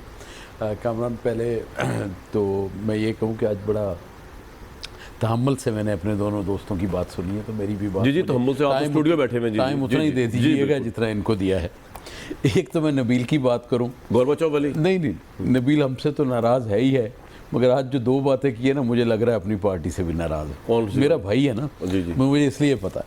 कामरान, पहले तो मैं ये कहूँ कि आज बड़ा तहम्मुल से मैंने अपने दोनों दोस्तों की बात सुनी है, तो मेरी भी बात जी तहम्मुल से। आप स्टूडियो बैठे हुए, टाइम उतना ही दे दीजिएगा जितना इनको दिया है। एक तो मैं नबील की बात करूं, गोरबाचोव वाली नहीं, नबील हमसे तो नाराज़ है ही है, मगर आज जो 2 बातें की है ना, मुझे लग रहा है अपनी पार्टी से भी नाराज़ है। कौन सी? मेरा भाई है ना, जी। मुझे इसलिए पता है।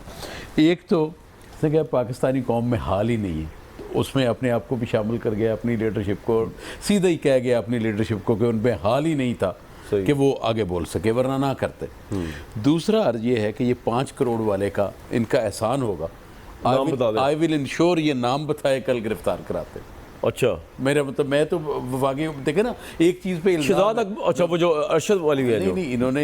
एक तो उसने कहा पाकिस्तानी कौम में हाल ही नहीं है, तो उसमें अपने आप को भी शामिल कर गया, अपनी लीडरशिप को सीधा ही कह गया अपनी लीडरशिप को कि उनमें हाल ही नहीं था कि वो आगे बोल सके, वरना ना करते। दूसरा अर्ज ये है कि ये 5 करोड़ वाले का इनका एहसान होगा। आई विल इंश्योर, ये नाम बताए कल गिरफ्तार कराते। अच्छा, मेरा मतलब, मैं तो वाकई देखे ना एक चीज पे अच्छा, वो जो अरशद वाली है, नहीं, इन्होंने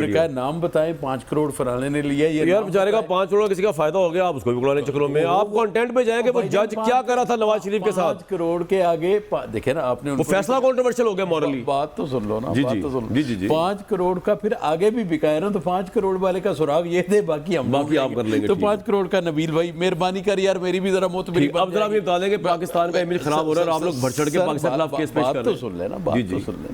कहा नाम बताएं 5 करोड़ फराने ने लिया। ये यार बेचारे का 5 करोड़ किसी का फायदा हो गया, आप उसको भी बुलाने चक्रों में आप कंटेंट पे जाएंगे। वो जज क्या करा था नवाज शरीफ के साथ? 5 करोड़ के आगे देखे ना आपने, वो फैसला कंट्रोवर्शियल हो गया मॉरली। बात तो सुन लो ना, बात तो सुन लो। 5 करोड़ का फिर आगे भी बिकाए ना, तो 5 करोड़ वाले का सुराग ये दे, बाकी आप कर लेंगे। तो 5 करोड़ का नबील भाई मेहरबानी कर यार, मेरी भी जरा मौत मेरी। अब जरा बता देंगे पाकिस्तान का इमेज खराब हो रहा है, लोग बढ़ चढ़ के पाकिस्तान के खिलाफ केस पेश कर रहे हैं। बात तो सुन लेना,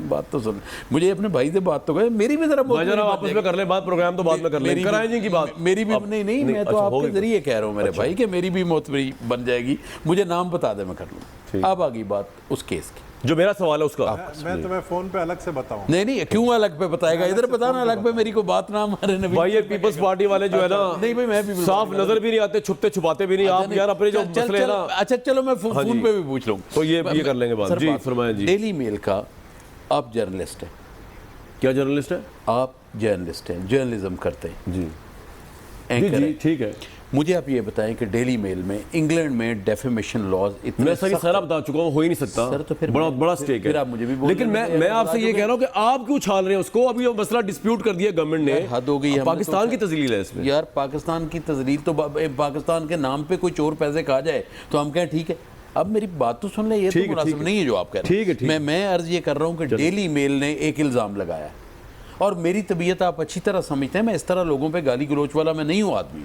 बात तो सुन। मुझे अपने भाई से बात तो करें, मेरी भी जरा आपस में कर ले बात, प्रोग्राम तो बाद में कर ले, कराएं जी की बात। मेरी भी नहीं, मैं तो आपके जरिए कह रहा हूँ मेरे भाई कि मेरी भी मौत बन जाएगी। मुझे नाम बता दे, मैं कर लूँ। अब आ गई बात उस केस की, जो मेरा सवाल है उसका। मैं तुम्हें फोन पे अलग से बताऊं। नहीं, क्यों अलग पे बताएगा? इधर बताना अलग पे, मेरी को बात ना मारे नबी भाई। ये पीपल्स पार्टी वाले जो है ना, नहीं भाई, मैं भी साफ नजर भी नहीं आते, छुपते छुपाते भी नहीं। आप यार अपने जो मसले है ना, अच्छा चलो मैं फोन पे भी पूछ लूँ, तो ये कर लेंगे बात। जी फरमाएं जी। डेली मेल का आप जर्नलिस्ट हैं? क्या जर्नलिस्ट है? आप जर्नलिस्ट हैं, जर्नलिज्म करते हैं जी। एंकर जी हैं। ठीक है, मुझे आप ये बताएं कि डेली मेल में इंग्लैंड में डेफेमेशन लॉज इतने मैं सही सख्त सारा बता चुका हूँ, हो ही नहीं सकता सर, तो फिर बड़ा मैं- बड़ा फिर- स्टेक फिर है। आप मुझे भी बोलने लेकिन दीजिए, मैं आप आपसे बता ये दोगे। कह रहा हूँ कि आप क्यों छाल रहे हैं उसको? अभी वो मसला डिस्प्यूट कर दिया गवर्नमेंट ने, यार, हद हो गई है, हमने पाकिस्तान तो- की तजलील है इसमें। यार पाकिस्तान की तजलील तो पाकिस्तान के नाम पे कोई चोर पैसे खा जाए तो हम कहें ठीक है। अब मेरी बात तो सुन ले, ये तो ठीक है, मुनासिब ठीक है। नहीं है जो आप कह रहे हैं। ठीक है, ठीक है। मैं अर्ज ये कर रहा हूँ कि डेली मेल ने एक इल्ज़ाम लगाया है, और मेरी तबीयत आप अच्छी तरह समझते हैं, मैं इस तरह लोगों पे गाली गलोच वाला मैं नहीं हूँ आदमी।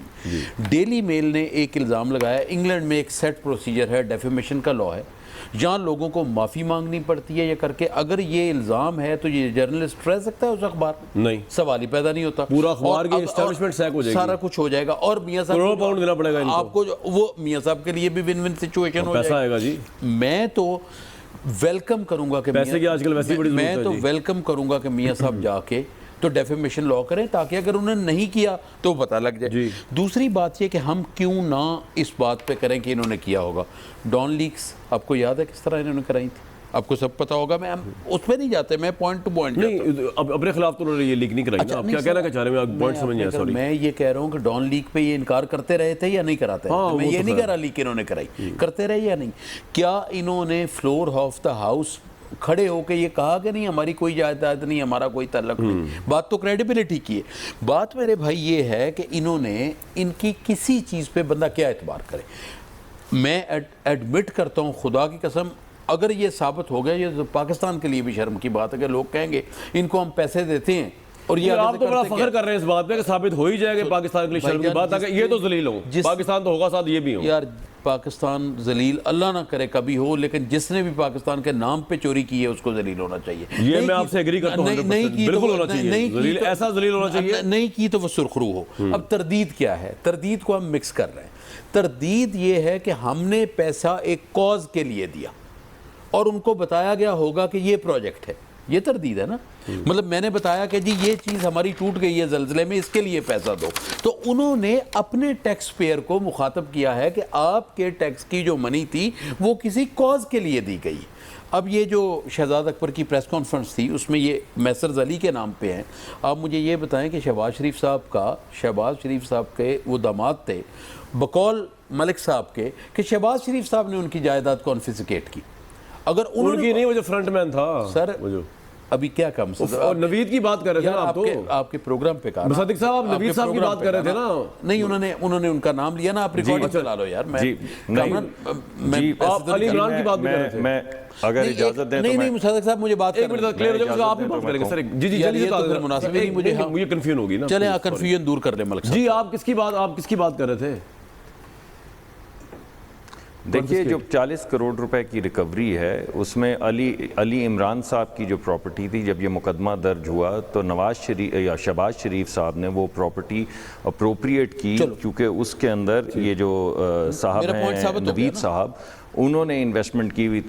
डेली मेल ने एक इल्ज़ाम लगाया, इंग्लैंड में एक सेट प्रोसीजर है, डेफेमेशन का लॉ है, जहाँ लोगों को माफ़ी मांगनी पड़ती है ये करके। अगर ये इल्ज़ाम है तो ये जर्नलिस्ट रह सकता है उस अखबार में? नहीं, सवाल ही पैदा नहीं होता। पूरा अखबार और की अब- एस्टैब्लिशमेंट सैक हो जाएगी, सारा कुछ हो जाएगा। और मियाँ साहब करोड़ों को जो- पाउंड देना पड़ेगा इनको। आपको वो मियाँ साहब के लिए भी विन विन सिचुएशन हो पैसा जाएगा। आएगा जी। मैं तो वेलकम करूंगा कि पैसे की आजकल वैसे ही बड़ी मैं ज़रूरत तो है जी। वेलकम करूंगा कि मियाँ साहब जाके तो डेफेमेशन लॉ करें, ताकि अगर उन्होंने नहीं किया तो पता लग जाए। जी। दूसरी बात ये कि हम क्यों ना इस बात पे करें कि इन्होंने किया होगा। डॉन लीक्स आपको याद है किस तरह इन्होंने कराई थी? आपको सब पता होगा, मैं उस पर नहीं जाते, मैं पॉइंट टू पॉइंट। नहीं, अब अपने खिलाफ तो उन्होंने ये लीक नहीं कराई ना। आप क्या कहना चाह रहे हैं? आप पॉइंट समझ नहीं आया, सॉरी। मैं ये कह रहा हूँ कि डॉन लीक पे ये इनकार करते रहे थे या नहीं कराते? हाँ, मैं वो ये तो नहीं है। कह रहा लीक इन्होंने कराई, करते रहे या नहीं। क्या इन्होंने फ्लोर ऑफ द हाउस खड़े होकर ये कहा कि नहीं हमारी कोई जायदाद नहीं, हमारा कोई ताल्लुक नहीं? बात तो क्रेडिबिलिटी की है। बात मेरे भाई ये है कि इन्होंने इनकी किसी चीज़ पे बंदा क्या एतबार करे। मैं एडमिट करता हूँ खुदा की कसम, अगर ये साबित हो गया, ये तो पाकिस्तान के लिए भी शर्म की बात है कि लोग कहेंगे इनको हम पैसे देते हैं और ये आप आगे से तो बड़ा करते फख्र क्या? कर रहे हैं इस बात पे कि साबित हो ही जाएगा पाकिस्तान के लिए शर्म की भाईजान, बात है। ये तो जलील हो, पाकिस्तान तो होगा, साथ ये भी हो। यार पाकिस्तान जलील अल्लाह ना करे कभी हो, लेकिन जिसने भी पाकिस्तान के नाम पे चोरी की है उसको जलील होना चाहिए। ये नहीं मैं की- आपसे एग्री करता हूं, नहीं- 100%, नहीं की तो बिल्कुल वो- होना चाहिए, नहीं की जलील, तो- ऐसा जलील होना चाहिए। नहीं की तो वो सुरखरू हो। अब तरदीद क्या है? तरदीद को हम मिक्स कर रहे हैं। तरदीद ये है कि हमने पैसा एक कॉज के लिए दिया और उनको बताया गया होगा कि ये प्रोजेक्ट है, ये तरदीद है ना। मतलब मैंने बताया कि जी ये चीज़ हमारी टूट गई है ज़लज़ले में, इसके लिए पैसा दो, तो उन्होंने अपने टैक्स पेयर को मुखातब किया है कि आपके टैक्स की जो मनी थी वो किसी कॉज के लिए दी गई। अब ये जो शहजाद अकबर की प्रेस कॉन्फ्रेंस थी उसमें ये मैसर अली के नाम पे हैं। आप मुझे ये बताएं कि शहबाज शरीफ साहब के वो दामाद थे बकौल मलिक साहब के, कि शहबाज शरीफ साहब ने उनकी जायदाद कॉन्फिस्केट की। अगर उनकी नहीं, वो जो फ्रंटमैन था सर, वो जो अभी क्या कम और नवीद की बात कर रहे थे ना आप तो। आपके प्रोग्राम पे कहा ना। मुसद्दिक साहब, आप नवीद आपके साहब की प्रोग्राम बात पे कर रहे थे कहा ना। नहीं, उन्होंने उनका नाम लिया ना, आप रिकॉर्डिंग चला लो यार। मैं जी, नहीं, मैं जी, आप अली इमरान की बात भी कर रहे थे। मैं अगर इजाजत दें तो नहीं मैं मुसद्दिक साहब मुझे बात एक मिनट क्लियर हो जाएगा, आप भी बात करेंगे सर। जी जी, यार, जल्दी ये तो फिर मुनासिब ही नहीं मुझे। मुझे कंफ्यूजन होगी ना। चले हाँ, कंफ्यूजन दूर कर ले मलिक साहब। जी, आप किसकी बात कर रहे थे? देखिए, जो 40 करोड़ रुपए की रिकवरी है उसमें अली इमरान साहब की जो प्रॉपर्टी थी, जब ये मुकदमा दर्ज हुआ तो नवाज शरीफ या शहबाज शरीफ साहब ने वो प्रॉपर्टी अप्रोप्रिएट की, क्योंकि उसके अंदर ये जो साहब मेरा point हैं साबित हो गया नवीद ना। साहब, उन्होंने इन्वेस्टमेंट की हुई।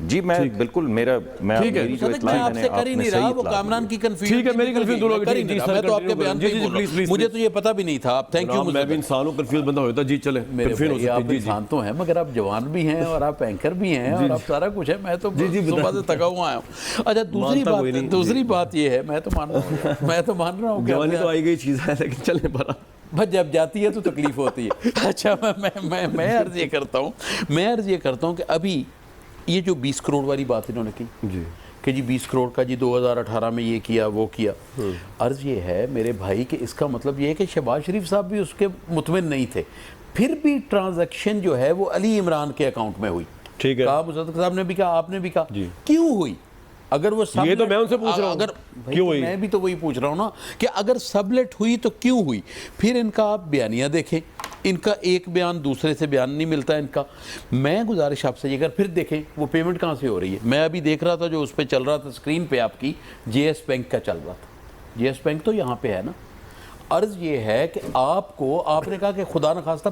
जी, मैं बिल्कुल ठीक है। मेरी जो मैं इत्तला आपसे मैंने कर ही आपने नहीं सही रहा, वो इत्तला कामरान दी। की कंफ्यूजन। ठीक है, मेरी कंफ्यूजन दूर हो गई। जी, सर, मैं तो आपके कंटिन्यू बयान करें। पे जी, ही जी, बोल रहा हूं। प्लीज, मुझे तो ये पता भी नहीं था। आप थैंक यू जनाब, मैं भी इंसान हूँ, कंफ्यूज बंदा होता। जी चले, मेरे कंफ्यूज हो भाई, सकती आप है। जी इंसान तो हैं मगर आप जवान भी हैं और आप एंकर भी हैं और आप सारा कुछ है। मैं तो सुबह से थका हुआ आया हूँ। अच्छा, दूसरी बात ये है, मैं तो मान रहा हूँ जवानी तो आई गई चीज़ है, लेकिन चले बरा बस जब जाती है तो तकलीफ होती है। अच्छा, मैं अर्ज ये करता हूँ कि अभी ये जो 20 करोड़ वाली बात इन्होंने की जी, कि जी 20 करोड़ का जी 2018 में ये किया वो किया। अर्ज ये है मेरे भाई कि इसका मतलब ये है कि शहबाज शरीफ साहब भी उसके मुतमिन नहीं थे, फिर भी ट्रांजैक्शन जो है वो अली इमरान के अकाउंट में हुई। ठीक है। कहा मुसद्दिक साहब ने भी कहा, आपने भी कहा, जी। क्यों हुई? अगर वो ये तो मैं उनसे पूछ रहा हूं, अगर क्यों हुई? मैं भी तो वही पूछ रहा हूँ ना कि अगर सबलेट हुई तो क्यों हुई? फिर इनका आप बयानिया देखें, इनका एक बयान दूसरे से बयान नहीं मिलता इनका। मैं गुजारिश आपसे ये कर, फिर देखें वो पेमेंट कहाँ से हो रही है। मैं अभी देख रहा था जो उस पर चल रहा था स्क्रीन पे आपकी, जेएस बैंक का चल रहा था। जेएस बैंक तो यहाँ पे है ना। अर्ज ये है कि आपने कहा कि खुदा न खास्ता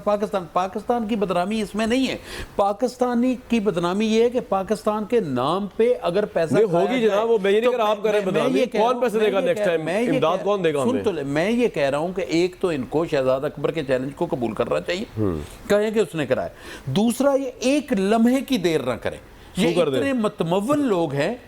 पाकिस्तान की बदनामी इसमें नहीं है। पाकिस्तानी की बदनामी ये है कि पाकिस्तान के नाम पे अगर पैसा होगी जनाब, वो मैं ये नहीं कह रहा आप करें बदनामी, कौन पैसे देगा नेक्स्ट टाइम, इमदाद कौन देगा हमें? सुन तो मैं ये कह रहा हूं कि एक तो इनको शहजाद अकबर के चैलेंज को कबूल करना चाहिए, कहें कि उसने कराया। दूसरा, ये एक लम्हे की देर ना करें। ये इतने मतमव्वल लोग हैं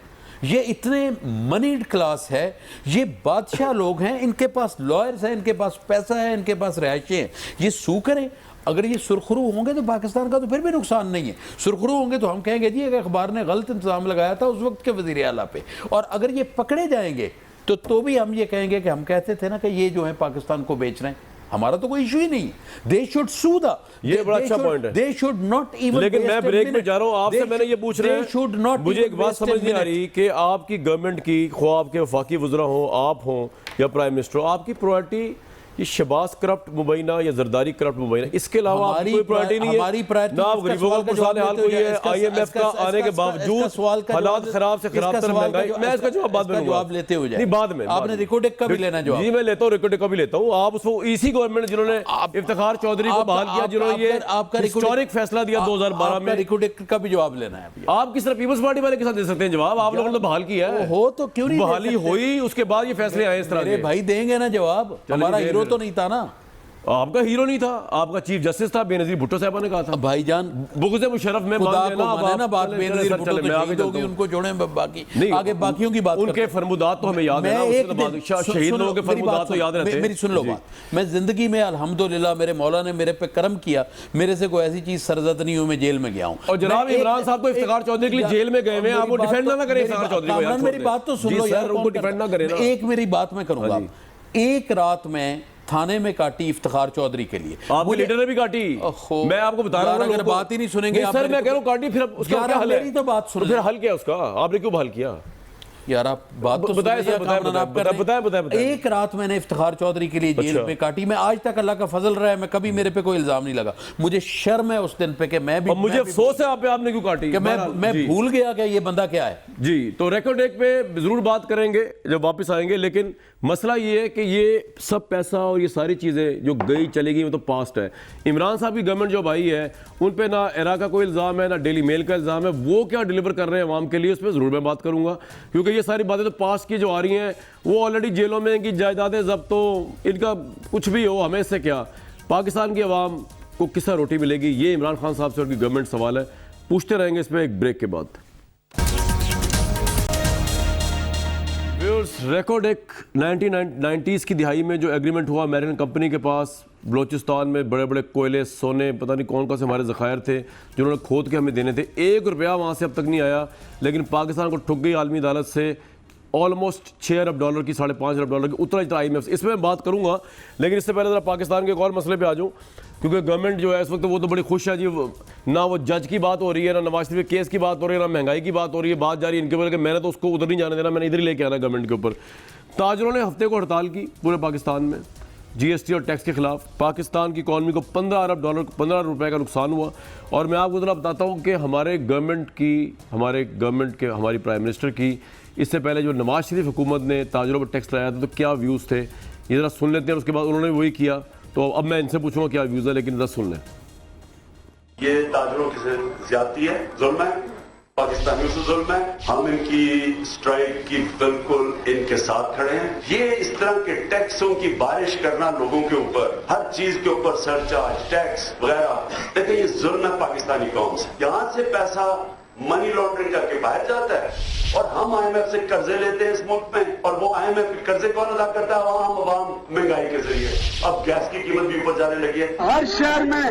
ये इतने मनीड क्लास है, ये बादशाह लोग हैं, इनके पास लॉयर्स हैं, इनके पास पैसा है, इनके पास रिहायशें हैं, ये सू करें। अगर ये सुरखरू होंगे तो पाकिस्तान का तो फिर भी नुकसान नहीं है। सुरखरू होंगे तो हम कहेंगे जी एक अखबार ने गलत इंतजाम लगाया था उस वक्त के वज़ीर आला पे, और अगर ये पकड़े जाएंगे तो भी हम ये कहेंगे कि हम कहते थे ना कि ये जो है पाकिस्तान को बेच रहे हैं, हमारा तो कोई इशू ही नहीं। दे शुड सू द, ये बड़ा अच्छा पॉइंट है। दे शुड नॉट इवन, लेकिन मैं ब्रेक में जा रहा हूँ, आपसे मैंने ये पूछ रहा है, मुझे एक बात समझ नहीं आ रही कि आपकी गवर्नमेंट की, ख्वाह आपके वफाकी वज़रा हो, आप हों या प्राइम मिनिस्टर हो, आपकी प्रायोरिटी ये शहबाज करप्ट मुबैना या जरदारी करप्ट मुबैना, इसके अलावा आपकी कोई प्रायोरिटी नहीं है? ना आप गरीबों का कुछ हाल कोई है, IMF का आने के बावजूद हालात खराब से खराब तर महंगाई, मैं इसका जवाब बाद में दूंगा। जवाब लेते हो जाए नहीं, बाद में आपने रिकॉर्डिंग का भी लेना जवाब। जी मैं लेता हूँ, रिकॉर्डिंग का भी लेता हूँ। आप उसको इसी गवर्नमेंट जिन्होंने इफ्तिखार चौधरी को बहाल किया, जिन्होंने ये हिस्टोरिक फैसला दिया 2012 में, रिकॉर्डिंग का भी जवाब लेना है। आप किस तरह पीपल्स पार्टी वाले के साथ दे सकते हैं जवाब? आप लोगों ने तो बहाल किया है, हो तो क्यों नहीं बहाली हुई, उसके बाद ये फैसले आए इस तरह के। भाई देंगे ना जवाब, हमारा हीरो तो नहीं था ना। आपका हीरो नहीं था, आपका चीफ जस्टिस था, बेनजीर भुट्टो साहबा ने कहा था भाईजान बुग़्ज़ मुशर्रफ में खुदा मान को लेना, माने ना बात, चले, बेनजीर चले, भुट्टो चले, तो मैं आगे शहीद चलता होगी, हूं। उनको छोड़ें, बाकी नहीं, आगे बाकियों की बात उनके फरमुदात तो हमें याद है ना, उसके बाद शहीद लोगों के फरमुदात तो याद रहते हैं। मेरी सुन लो बात, मैं जिंदगी में अल्हम्दुलिल्लाह मेरे मौला ने मेरे पे करम किया, मेरे से कोई ऐसी चीज सरजद नहीं हुई मैं जेल में गया हूं। और जनाब इमरान साहब तो इफ्तिखार चौधरी के लिए जेल में गए हुए हैं, आप वो डिफेंड ना करें इफ्तिखार चौधरी को यार, मेरी बात तो सुन लो यार, उनको डिफेंड ना करें ना। एक मेरी बात मैं करूंगा, एक रात में थाने में काटी इफ्तिखार चौधरी के लिए, आपके लीडर ने भी काटी, मैं आपको बता रहा हूं। अगर बात ही नहीं सुनेंगे सर, मैं कह रहा हूं काटी, फिर उसका क्या हल है? मेरी तो बात सुन, फिर हल क्या उसका? आपने क्यों बहाल किया यार? आप बात तो बताएं सर, बताएं। एक रात मैंने इफ्तिखार चौधरी के लिए जेल में काटी, मैं आज तक अल्लाह का फजल रहा है, मैं कभी मेरे पे कोई इल्जाम नहीं लगा, मुझे शर्म है उस दिन पे कि मैं भी, मुझे अफसोस है आप पे, आपने क्यों काटी कि मैं भूल गया कि ये बंदा क्या है। जी, तो रिकॉर्ड एक पे जरूर बात करेंगे जब वापस आएंगे, लेकिन मसला ये है कि ये सब पैसा और ये सारी चीज़ें जो गई चली गई वो तो पास्ट है। इमरान साहब की गवर्नमेंट जो भाई है उन पे ना एरा का कोई इल्ज़ाम है, ना डेली मेल का इल्ज़ाम है, वो क्या डिलीवर कर रहे हैं अवाम के लिए, उस पर ज़रूर मैं बात करूँगा, क्योंकि ये सारी बातें तो पास्ट की जो आ रही हैं, वो ऑलरेडी जेलों में इनकी जायदादें जब्त हो, इनका कुछ भी हो, हमें इससे क्या, पाकिस्तान की अवाम को किस तरह रोटी मिलेगी, ये इमरान खान साहब से उनकी गवर्नमेंट सवाल है। पूछते रहेंगे इस पर एक ब्रेक के बाद। रिकॉर्ड एक 1990s की दिहाई में जो एग्रीमेंट हुआ अमेरिकन कंपनी के पास, बलोचिस्तान में बड़े बड़े कोयले, सोने, पता नहीं कौन कौन से हमारे ज़खायर थे जिन्होंने खोद के हमें देने थे, 1 रुपया वहाँ से अब तक नहीं आया, लेकिन पाकिस्तान को ठुक गई आलमी अदालत से ऑलमोस्ट $6 अरब की, $5.5 अरब की उतना इतना IMF। इसमें मैं बात करूँगा, लेकिन इससे पहले ज़रा पाकिस्तान के एक और मसले पे आ जाऊँ, क्योंकि गवर्नमेंट जो है इस वक्त वो तो बड़ी खुश है जी, ना वो जज की बात हो रही है, ना नवाज शरीफ के केस की बात हो रही है, ना महंगाई की बात हो रही है, बात जा रही है इनके ऊपर कि मैंने तो उसको उधर नहीं जाने देना, मैंने इधर ही लेके आना गवर्नमेंट के ऊपर। ताजरों ने हफ्ते को हड़ताल की पूरे पाकिस्तान में GST और टैक्स के खिलाफ, पाकिस्तान की इकॉनमी को $15 अरब, $15 रुपये का नुकसान हुआ। और मैं आपको ज़रा बताता हूँ कि हमारे गवर्नमेंट के, हमारी प्राइम मिनिस्टर की, इससे पहले जो नवाज शरीफ हुकूमत ने ताजरों पर टैक्स लगाया था तो क्या व्यूज़ थे, ये ज़रा सुन लेते हैं। उसके बाद उन्होंने वही किया, तो अब मैं इनसे पूछूंगा क्या व्यूज़ है, लेकिन ज़रा सुन लें। ये ताजरों की ज्यादती है, जुल्म है, पाकिस्तानियों से जुल्म है, हम इनकी स्ट्राइक की बिल्कुल इनके साथ खड़े हैं। ये इस तरह के टैक्सों की बारिश करना लोगों के ऊपर, हर चीज के ऊपर सरचार्ज, टैक्स वगैरह, देखिए ये जुल्म है पाकिस्तानी कौम से। यहाँ से पैसा मनी लॉन्ड्रिंग करके बाहर जाता है और हम IMF से कर्जे लेते हैं इस मुल्क में, और वो IMF के कर्जे कौन अदा करता है? आवाम महंगाई के जरिए। अब गैस की कीमत भी ऊपर जाने लगी है। हर शहर में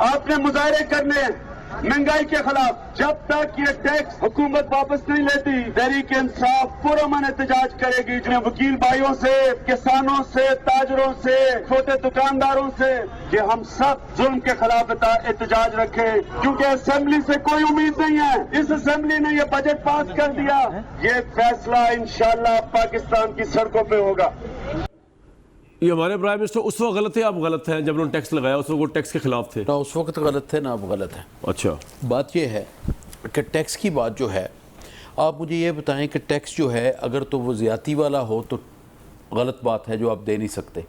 आपने मुजाहरे करने महंगाई के खिलाफ, जब तक ये टैक्स हुकूमत वापस नहीं लेती, तहरीक इंसाफ पुरअमन एहतजाज करेगी। जिन्हें वकील भाइयों से, किसानों से, ताजरों से, छोटे दुकानदारों से, कि हम सब जुल्म के खिलाफ एहतजाज रखें, क्योंकि असेंबली से कोई उम्मीद नहीं है। इस असेंबली ने ये बजट पास कर दिया, ये फैसला इंशाअल्लाह पाकिस्तान की सड़कों पे होगा। ये हमारे प्राइम मिनिस्टर उस वक्त गलत थे, आप गलत हैं, जब उन्होंने टैक्स लगाया उस वक्त वो टैक्स के खिलाफ थे? ना उस वक्त गलत थे ना अब गलत है। अच्छा, बात ये है कि टैक्स की बात जो है, आप मुझे ये बताएं कि टैक्स जो है अगर तो वो ज़्यादती वाला हो तो गलत बात है जो आप दे नहीं सकते,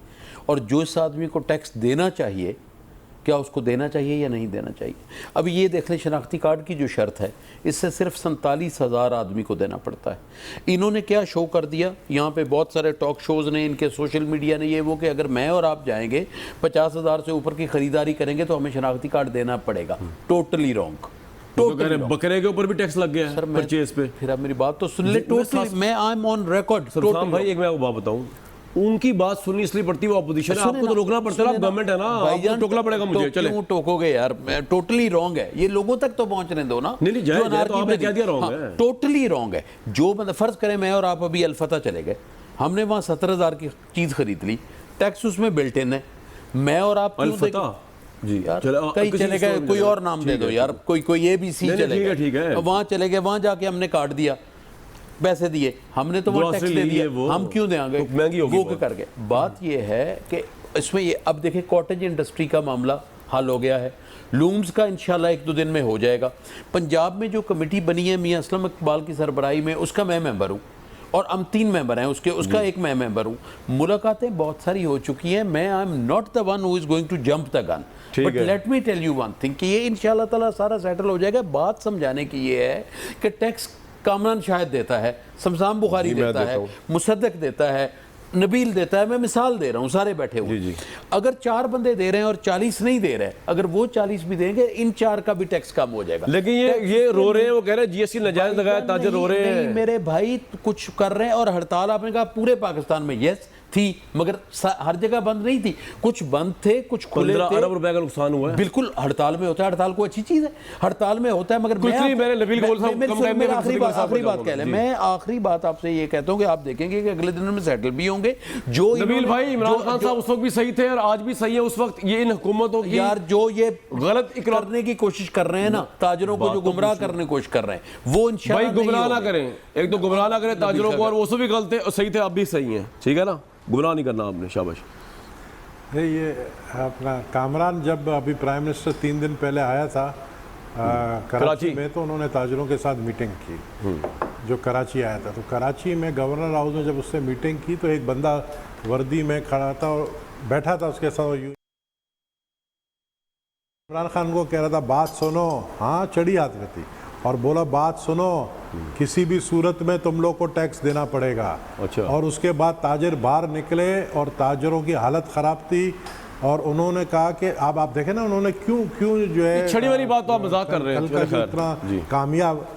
और जो इस आदमी को टैक्स देना चाहिए क्या उसको देना चाहिए या नहीं देना चाहिए। अब ये देख लें, शनाख्ती कार्ड की जो शर्त है इससे सिर्फ 47,000 आदमी को देना पड़ता है। इन्होंने क्या शो कर दिया, यहाँ पे बहुत सारे टॉक शोज़ ने, इनके सोशल मीडिया ने, ये वो, कि अगर मैं और आप जाएंगे 50,000 से ऊपर की ख़रीदारी करेंगे तो हमें शनाख्ती कार्ड देना पड़ेगा। Totally wrong. तो कह रहे हैं बकरे के ऊपर भी टैक्स लग गया है परचेज पे। फिर आप मेरी बात तो सुन ले, टोटली मैं I M on record. Salman भाई एक मैं आपको बात बताऊं, उनकी बात सुननी इसलिए पड़ती है, वो अपोजिशन है, आपको तो रोकना पड़ता है, आप गवर्नमेंट है ना, आपको टोकना पड़ेगा मुझे। चले क्यों टोकोगे यार, टोटली रॉन्ग है ये, लोगों तक तो पहुंचने दो ना। नहीं जायज है, तो आपने क्या दिया रॉन्ग है, टोटली रॉन्ग है। जो मतलब फर्ज करें मैं और आप अभी अलफता चले गए, हमने वहां 17,000 की चीज खरीद ली, टैक्स उसमें बिल्ट इन है, मैं और आप अलफता जी यार कहीं चले गए, कोई और नाम दे दो यार, कोई ABC चले गए, ठीक है, वहां चले गए, वहां जाके हमने काट दिया, पैसे दिए हमने, तो वो टैक्स दे दिया, हम क्यों देंगे, तो महंगी होगी वो करके। बात ये है कि इसमें ये अब देखिए कॉटेज इंडस्ट्री का मामला हल हो गया है, लूम्स का इंशाल्लाह 1-2 दिन में हो जाएगा। पंजाब में जो कमेटी बनी है मियां असलम इकबाल की सरबराही में, उसका मैं मेंबर हूँ और हम 3 मेंबर हैं उसका एक मैं मेंबर हूँ। मुलाकातें बहुत सारी हो चुकी हैं, मैं I am not the one who is going to jump the gun, but let me tell you one thing कि ये इंशाल्लाह ताला सारा सेटल हो जाएगा। बात समझाने की ये है कि टैक्स कामरान शायद देता है, शमशान बुखारी देता है, मुसद्दक देता है, नबील देता है, मैं मिसाल दे रहा हूँ, सारे बैठे हुए। अगर 4 बंदे दे रहे हैं और 40 नहीं दे रहे, अगर वो 40 भी देंगे, इन 4 का भी टैक्स कम हो जाएगा। लेकिन ये रो रहे हैं, वो कह रहे हैं GST नाजायज लगाया, ताजर रो रहे हैं। मेरे भाई कुछ कर रहे हैं, और हड़ताल आपने कहा पूरे पाकिस्तान में यस थी, मगर हर जगह बंद नहीं थी, कुछ बंद थे, कुछ खुले थे। 15 अरब रुपए का नुकसान हुआ है। बिल्कुल हड़ताल में होता है, हड़ताल को अच्छी चीज है, हड़ताल में होता है, मगर मैं आखिरी बात आपसे ये कहता हूँ कि आप देखेंगे कि अगले दिनों में सेटल भी होंगे। जो नबील भाई इमरान खान साहब उस वक्त भी सही थे और आज भी सही है, उस वक्त ये इन हुकूमतों की यार जो ये गलत करने की कोशिश कर रहे हैं ना, ताजरों को जो गुमराह करने की कोशिश कर रहे हैं, वो इंशाल्लाह भाई गुमराह ना करें, एक तो गुमराह ना करें ताजरों को, और वो सब भी गलत है और सही थे, आप भी सही हैं, ठीक है ना, गुमराह नहीं करना आपने, शाबाश। ये अपना कामरान जब अभी प्राइम मिनिस्टर 3 दिन पहले आया था कराची में, तो उन्होंने ताजरों के साथ मीटिंग की, जो कराची आया था। तो कराची में गवर्नर हाउस में जब उससे मीटिंग की, तो एक बंदा वर्दी में खड़ा था और बैठा था उसके साथ, इमरान खान को कह रहा था बात सुनो, हाँ चढ़ी हाथ में थी, और बोला बात सुनो, किसी भी सूरत में तुम लोग को टैक्स देना पड़ेगा। अच्छा। और उसके बाद ताजिर बाहर निकले और ताजिरों की हालत ख़राब थी, और उन्होंने कहा कि अब आप देखें ना उन्होंने क्यों जो है छड़ी वाली बात तो आप मजाक कर रहे हैं, इतना कामयाब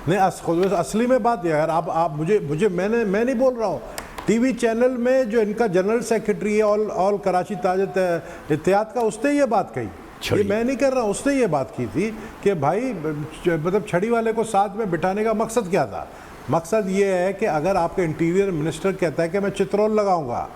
नहीं, असली में बात यार, आप मुझे मैं नहीं बोल रहा हूँ, टीवी चैनल में जो इनका जनरल सेक्रेटरी है ऑल कराची ताजिर इत्तेहाद का, उसने ये बात कही, ये मैं नहीं कर रहा, उसने ये बात की थी कि भाई मतलब छड़ी वाले को साथ में बिठाने का मकसद क्या था। मकसद ये है कि अगर आपके इंटीरियर मिनिस्टर कहता है कि मैं चित्रोल लगाऊंगा,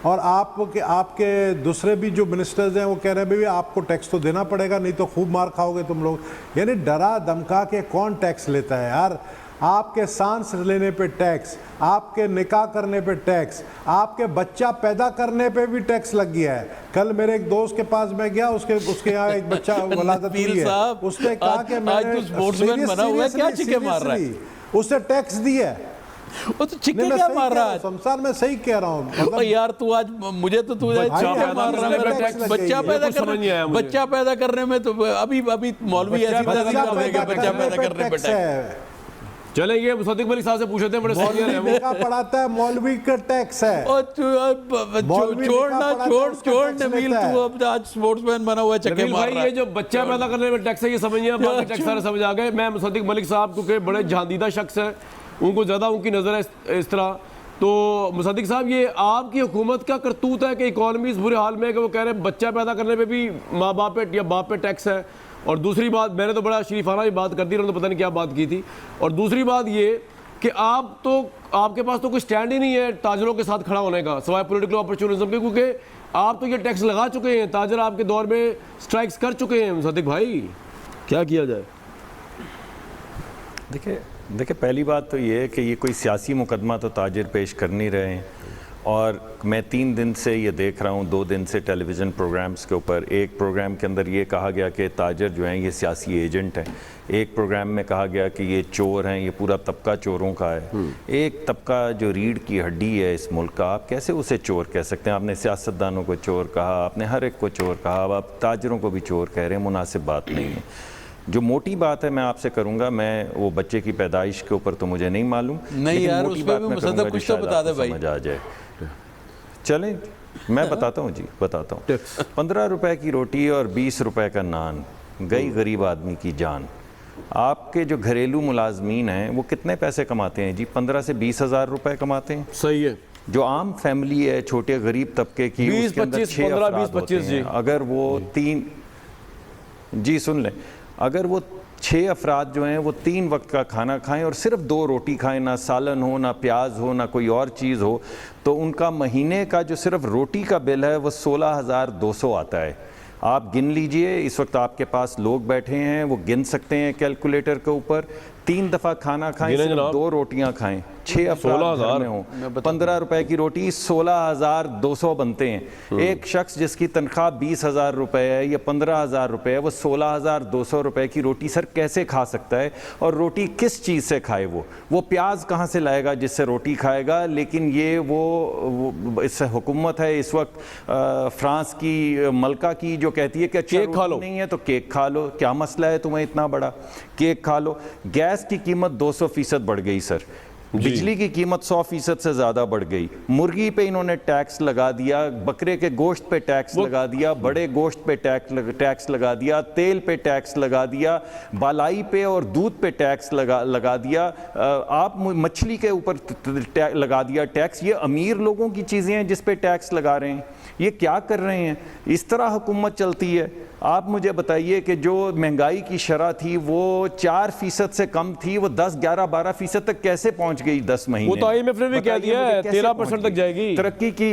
और आपके दूसरे भी जो मिनिस्टर्स हैं वो कह रहे हैं भाई आपको टैक्स तो देना पड़ेगा, नहीं तो खूब मार खाओगे तुम लोग, यानी डरा धमका के कौन टैक्स लेता है यार। आपके सांस लेने पे टैक्स, आपके निकाह करने पे टैक्स, आपके बच्चा पैदा करने पे भी टैक्स लग गया है। कल मेरे एक दोस्त के पास मैं गया, उसके यहाँ एक बच्चा वलादत हुई है, उसने कहा कि मैंने उससे टैक्स दिया, वो तो चिक्के क्या मार रहा है शमशान, मैं सही कह रहा हूँ यार, तू आज मुझे तो तू चिक्के मार रहा है, बच्चा पैदा करने में तो अभी मौलवी ऐसी बच्चा पैदा करने पे चलेंगे। मुसद्दिक मलिक साहब से पूछते हैं, बड़े सीनियर हैं वो, पढ़ाता है मौलवी का टैक्स है। छोड़ नबील, तू अब आज स्पोर्ट्समैन बना हुआ है, चक्के मार रहा है। ये जो बच्चा पैदा करने में टैक्स है, ये समझिए, बाकी टैक्स सारे समझ आ गए। मैं मुसद्दिक मलिक साहब क्योंकि बड़े जहांदीदा शख्स हैं, उनको ज़्यादा उनकी नज़र है इस तरह, तो मुसद्दिक साहब ये आपकी हुकूमत का करतूत है कि इकॉनमी इस बुरे हाल में है कि वो कह रहे हैं बच्चा पैदा करने पे भी माँ बाप पे या बाप पे टैक्स है। और दूसरी बात, मैंने तो बड़ा शरीफाना भी बात कर दी, उन्होंने तो पता नहीं क्या बात की थी। और दूसरी बात ये कि आपके पास तो कोई स्टैंड ही नहीं है ताजरों के साथ खड़ा होने का, सिवाय पॉलिटिकल अपॉर्चुनिज्म के, क्योंकि आप तो ये टैक्स लगा चुके हैं, ताजर आपके दौर में स्ट्राइक्स कर चुके हैं। मुसद्दिक भाई क्या किया जाए? देखिए पहली बात तो ये है कि ये कोई सियासी मुकदमा तो ताजिर पेश कर नहीं रहे हैं, और मैं 3 दिन से ये देख रहा हूँ, 2 दिन से टेलीविज़न प्रोग्राम्स के ऊपर, एक प्रोग्राम के अंदर ये कहा गया कि ताजिर जो हैं ये सियासी एजेंट हैं, एक प्रोग्राम में कहा गया कि ये चोर हैं, ये पूरा तबका चोरों का है। एक तबका जो रीढ़ की हड्डी है इस मुल्क का, आप कैसे उसे चोर कह सकते हैं? आपने सियासतदानों को चोर कहा, आपने हर एक को चोर कहा, अब आप ताजिरों को भी चोर कह रहे हैं, मुनासिब बात नहीं है। जो मोटी बात है मैं आपसे करूंगा, मैं वो बच्चे की पैदाइश के ऊपर तो मुझे नहीं मालूम, नहीं यार, उस पे भी मुसद्दक कुछ तो बता दे भाई, समझ आ जाए। चलें मैं बताता हूँ जी, बताता हूँ। 15 रुपए की रोटी और 20 रुपए का नान, गई गरीब आदमी की जान। आपके जो घरेलू मुलाजमीन हैं वो कितने पैसे कमाते हैं जी? 15 से 20 हज़ार रुपए कमाते हैं। सही है। जो आम फैमिली है, छोटे गरीब तबके की, 20, उसके अंदर 25, 6 15, अफराद 20, 25 होते हैं। जी। अगर वो जी सुन लें, अगर वो 6 अफराद जो हैं वो 3 वक्त का खाना खाएं और सिर्फ 2 रोटी खाएं, ना सालन हो, ना प्याज हो, ना कोई और चीज़ हो, तो उनका महीने का जो सिर्फ रोटी का बिल है वो 16,200 आता है। आप गिन लीजिए, इस वक्त आपके पास लोग बैठे हैं, वो गिन सकते हैं कैलकुलेटर के ऊपर। 3 दफ़ा खाना खाएं, गिने सिर्फ जनाब। 2 रोटियां खाएं, 6 अफराद घर में हो, 15 रुपए की रोटी 16,200 बनते हैं। एक शख्स जिसकी तनख्वाह 20,000 रुपए है या 15,000 रुपए है, वो 16,200 रुपए की रोटी सर कैसे खा सकता है? और रोटी किस चीज़ से खाए? वो प्याज कहाँ से लाएगा जिससे रोटी खाएगा? लेकिन ये वो इस हुकूमत है इस वक्त फ्रांस की मलका की जो कहती है कि अच्छा केक खा लो। नहीं है तो केक खा लो, क्या मसला है तुम्हें इतना बड़ा, केक खा लो। गैस की कीमत 200% बढ़ गई सर, बिजली की कीमत 100% से ज़्यादा बढ़ गई, मुर्गी पे इन्होंने टैक्स लगा दिया, बकरे के गोश्त पे टैक्स लगा दिया, बड़े गोश्त पे टैक्स लगा दिया, तेल पे टैक्स लगा दिया, बालाई पे और दूध पे टैक्स लगा दिया, आप मछली के ऊपर लगा दिया टैक्स। ये अमीर लोगों की चीज़ें हैं जिस पे टैक्स लगा रहे हैं, ये क्या कर रहे हैं? इस तरह हुकूमत चलती है? आप मुझे बताइए कि जो महंगाई की शरह थी वो 4% से कम थी, वो 10, 11, 12% तक कैसे पहुंच गई 10 महीने? वो तो IMF ने भी कह दिया है 13% तक जाएगी। तरक्की की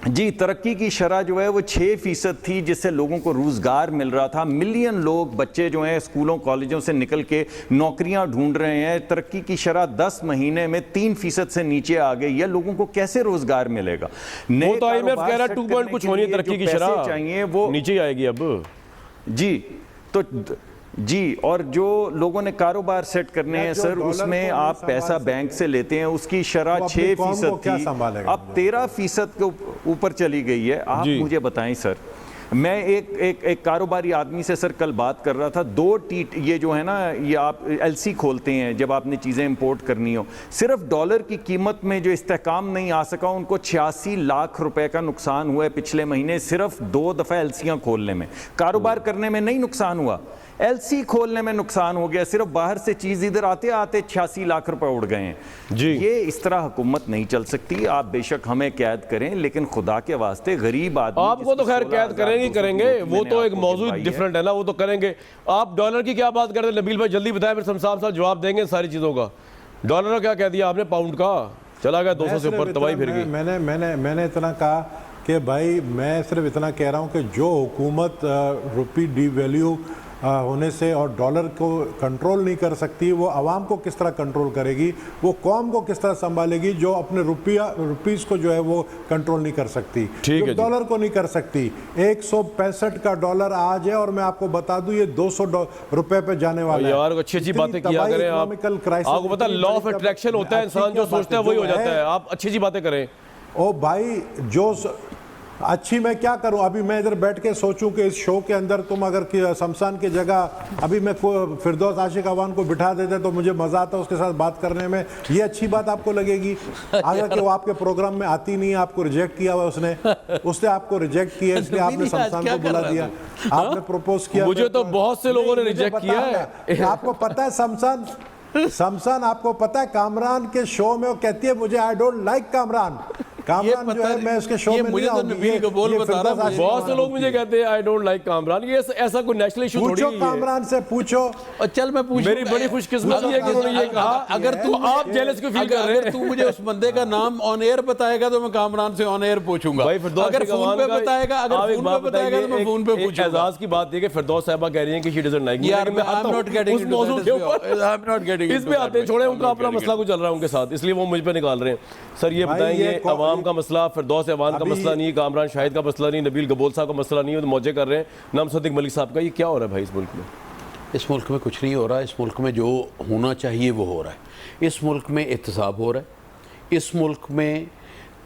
जी तरक्की की शरह जो है वो 6% थी, जिससे लोगों को रोज़गार मिल रहा था। मिलियन लोग बच्चे जो हैं स्कूलों कॉलेजों से निकल के नौकरियां ढूंढ रहे हैं। तरक्की की शरह 10 महीने में 3% से नीचे आ गई है। लोगों को कैसे रोज़गार मिलेगा? वो तो IMF कह रहा है 2 पॉइंट कुछ होनी तरक्की की शरह चाहिए वो नीचे आएगी अब जी। तो जी, और जो लोगों ने कारोबार सेट करने हैं सर, उसमें आप पैसा बैंक से लेते हैं, उसकी शरह 6% थी, अब 13% के ऊपर चली गई है। आप मुझे बताएं सर, मैं एक कारोबारी आदमी से सर कल बात कर रहा था। 2 ये जो है ना, ये आप LC खोलते हैं जब आपने चीज़ें इंपोर्ट करनी हो, सिर्फ डॉलर की कीमत में जो इस्तेहकाम नहीं आ सका, उनको 86 लाख रुपए का नुकसान हुआ है पिछले महीने, सिर्फ 2 दफ़ा LCयाँ खोलने में। कारोबार करने में नहीं नुकसान हुआ, LC खोलने में नुकसान हो गया। सिर्फ बाहर से चीज़ इधर आते आते 86 लाख रुपए उड़ गए हैं जी। ये इस तरह हुकूमत नहीं चल सकती। आप बेशक हमें कैद करें, लेकिन खुदा के वास्ते गरीब आदमी, आपको तो खैर कैद करेंगे, वो तो एक मौजूद डिफरेंट है ना, वो तो करेंगे। आप डॉलर की क्या बात करते हैं नबील भाई? जल्दी बताएं, फिर शमशाद साहब जवाब देंगे सारी चीज़ों का। डॉलर का क्या कह दिया आपने? पाउंड का चला गया 200 से ऊपर, तबाही फिर गई। मैंने इतना कहा कि भाई मैं सिर्फ इतना कह रहा हूँ कि जो हुकूमत रुपी डिवैल्यू होने से और डॉलर को कंट्रोल नहीं कर सकती, वो आवाम को किस तरह कंट्रोल करेगी? वो कौम को किस तरह संभालेगी जो अपने रुपीज़ को जो है वो कंट्रोल नहीं कर सकती, जो डॉलर को नहीं कर सकती? 165 का डॉलर आज है और मैं आपको बता दूं ये 200 रुपए पे जाने वाला है। यार अच्छी बातें किया करें आप, आपको पता है लॉ ऑफ अट्रैक्शन होता है, इंसान जो सोचता है वही हो जाता है। आप अच्छी बातें करें। ओ भाई, जो अच्छी मैं क्या करूं? अभी मैं इधर बैठ के सोचूं कि इस शो के अंदर तुम अगर शमशान की जगह अभी मैं फिरदौस आशिक अवान को बिठा देते तो मुझे मजा आता उसके साथ बात करने में, ये अच्छी बात आपको लगेगी? अगर कि वो आपके प्रोग्राम में आती नहीं, आपको रिजेक्ट किया हुआ उसने आपको रिजेक्ट किया, इसलिए आपने शमशान को बुला दिया, आपने प्रपोज किया। मुझे तो बहुत से लोगों ने रिजेक्ट किया है। आपको पता है शमशान आपको पता है कामरान के शो में वो कहती है मुझे आई डोंट लाइक कामरान जो है मैं उसके शो में नहीं आऊंगी। बहुत से लोग मुझे कहते हैं आई डोंट लाइक कामरान। ये ऐसा कोई नेशनल इशू थोड़ी है। कामरान से पूछो। और चल मैं पूछूं, मेरी बड़ी खुशकिस्मती है कि उन्होंने ये कहा। अगर तू आप जेलस क्यों फील कर रहे हैं? तू मुझे उस बंदे का नाम ऑन एयर बताएगा तो मैं कामरान से ऑन एयर पूछूंगा। अगर फोन पे बताएगा तो मैं फोन पे पूछूंगा। एजाज की बात है कि फिरदौस साहिबा कह रही हैं कि शी डजंट लाइक मी। यार मैं आई एम नॉट गेटिंग इस पे आते हैं, छोड़े उनका अपना मसला कुछ चल रहा है उनके साथ, इसलिए वो मुझ पे निकाल रहे हैं। सर ये बताएंगे अवाम का मसला, फिरदौस अवान का मसला नहीं, कामरान शाहिद का मसला नहीं, नबील गबोल साहब का मसला नहीं, तो मौजे कर रहे हैं नाम सदीक मलिक साहब का। ये क्या हो रहा है भाई इस मुल्क में? इस मुल्क में कुछ नहीं हो रहा। इस मुल्क में जो होना चाहिए वो हो रहा है। इस मुल्क में एहतसाब हो रहा है। इस मुल्क में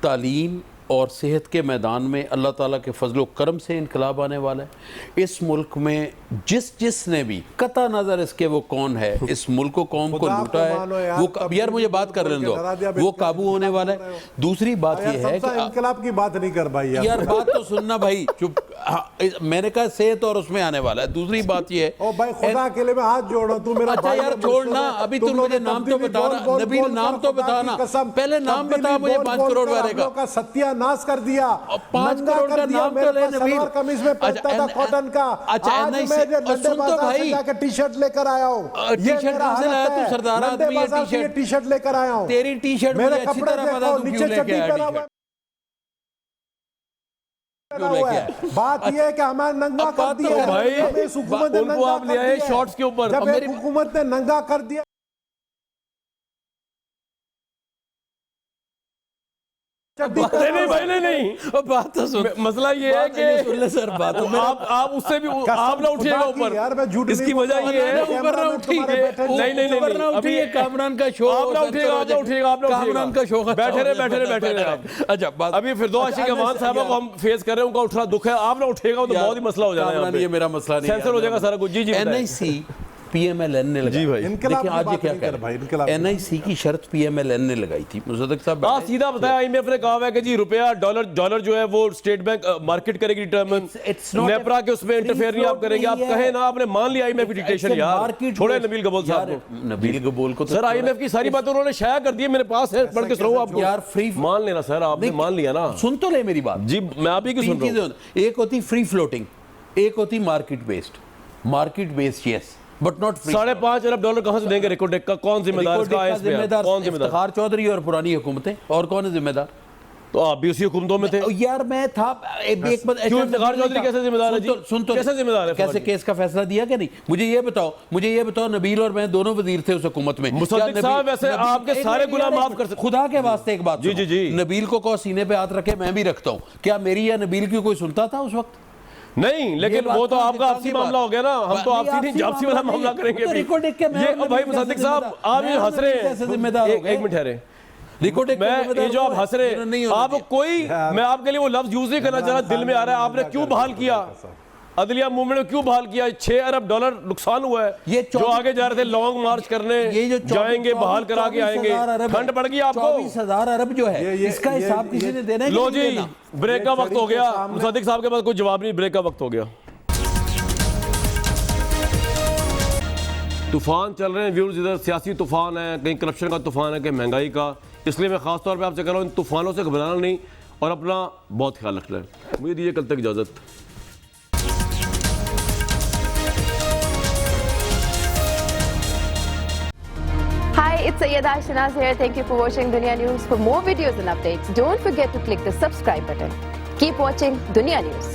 तालीम और सेहत के मैदान में अल्लाह ताला के फजलो करम से इनकलाब आने वाला है। इस मुल्क में जिसने भी कता नज़र इसके वो कौन है, इस मुल्क को कौम को लूटा है, वो यार मुझे बात कर लेने दो, वो काबू होने वाला है। दूसरी बात ये है कि इनकलाब की बात नहीं कर भाई यार बात तो सुनना भाई, चुप। मैंने कहा सेहत और उसमें आने वाला है। दूसरी बात ये है, ओ भाई खुदा अकेले में हाथ जोड़ो, तू मेरा अच्छा यार छोड़ना, अभी तुम मुझे नाम तो बताना, नबील नाम तो बताना, पहले नाम बता मुझे 5 करोड़ वाले का सत्यानाश कर दिया, 5 करोड़ का नाम तो ले नबील। कमीज में पहनता था कॉटन का, अच्छा NIC सुन तो भाई, जाके टी शर्ट लेकर आया हूँ। टी-शर्ट कहाँ से लाया तू? सरदार आदमी है, टी शर्ट लेकर आया हूँ। तेरी टी शर्ट मेरे अच्छी कपड़े तरह पता तू क्यों लेके आया। बात यह है कि हमें नंगा कर दिया भाई, हमें इस हुकूमत ने उनको आप ले आए शॉर्ट्स के ऊपर। जब एक हुकूमत ने नंगा कर दिया नहीं भाई नहीं, बात तो सुन, मसला ये है कि सर बात आप उससे भी आप ना उठिएगा ऊपर यार, मैं झूठ इसकी वजह ये है ऊपर ना उठिए, नहीं अभी ये कामरान का शो, आप ना उठिएगा कामरान का शो, बैठे रहे आप। अच्छा बात अभी फिरदौस आशिक अमान साहब को हम फेस कर रहे हैं, उनका उठना दुख है, आप ना उठेगा तो बहुत ही मसला हो जाएगा। ये मेरा मसला नहीं, सेंसर हो जाएगा सारा कुछ। जी जी NIC PMLN ने लगाई। जी भाई, देखिए आज ये क्या कह रहा है, NIC की शर्त PMLN ने लगाई थी। मुसद्दक साहब सीधा बताया, IMF ने कहा है कि जी रुपया डॉलर जो है वो स्टेट बैंक मार्केट करेगी डिटरमिन, नेपरा के उसमें इंटरफेयर नहीं आप करेंगे। आप कहे ना, आपने मान लिया IMF की डिक्टेशन। यार छोड़े नबील गबोल साहब को, नबील गबोल को सर IMF की सारी बातें उन्होंने शाया कर दी है, मेरे पास है, पढ़ के सुनाऊं आपको। यार फ्री मान लेना सर, आपने मान लिया ना। सुन तो ले मेरी बात जी, मैं आप ही की सुन रहा हूं। एक होती फ्री फ्लोटिंग, एक होती market based yes, but not free. $5.5 अरब कहां से देंगे रिकोडेक का? कौन जिम्मेदार? जिम्मेदार कौन जिम्मेदार? इफ्तिखार चौधरी और पुरानी हुकूमतें, और कौन है जिम्मेदार? तो आप भी उसी हुकूमतों में थे यार। मैं था एक क्यों इफ्तिखार चौधरी कैसे जिम्मेदार है? सुन तो कैसे जिम्मेदार है? कैसे केस का फैसला दिया क्या नहीं? मुझे ये बताओ नबील और मैं दोनों वजीर थे उस हुकूमत में। मुसद्दिक साहब वैसे आपके सारे गुनाह माफ कर सकते। खुदा के वास्ते एक बात, जी नबील को कहो सीने पे हाथ रखे, मैं भी रखता हूँ। क्या मेरी या नबील की कोई सुनता था उस वक्त? नहीं, लेकिन वो तो आपका आपसी मामला हो गया ना, हम तो आपसी नहीं जापसी वाला मामला करेंगे। ये भाई मुसद्दिक साहब आप ये हंस रहे हैं, एक मिनट ठहरे। मैं ये जो आप हंस रहे हैं, आप कोई, मैं आपके लिए वो लफ्ज यूज नहीं करना चाह रहा, दिल में आ रहा है। आपने क्यों बहाल किया अदलिया मूवमेंट में, क्यों बहाल किया? $6 अरब नुकसान हुआ है। ये जो आगे जा रहे थे लॉन्ग मार्च करने, ये जो जाएंगे बहाल करा के आएंगे, ठंड पड़ गई आपको। 24,000 अरब जो है, इसका हिसाब किसी ने देना है? लो जी, ब्रेक का वक्त हो गया। मुसद्दिक साहब के पास कोई जवाब नहीं, ब्रेक का वक्त हो गया। तूफान चल रहे हैं व्यूअर्स, इधर सियासी तूफान है, कहीं करप्शन का तूफान है, कहीं महंगाई का। इसलिए मैं खास तौर पे आपसे कह रहा हूँ, इन तूफानों से घबराना नहीं और अपना बहुत ख्याल रखना है। मुझे दीजिए कल तक इजाज़त। Hi, it's Sayyeda Shanaz here. Thank you for watching Dunya News. For more videos and updates, don't forget to click the subscribe button. Keep watching Dunya News.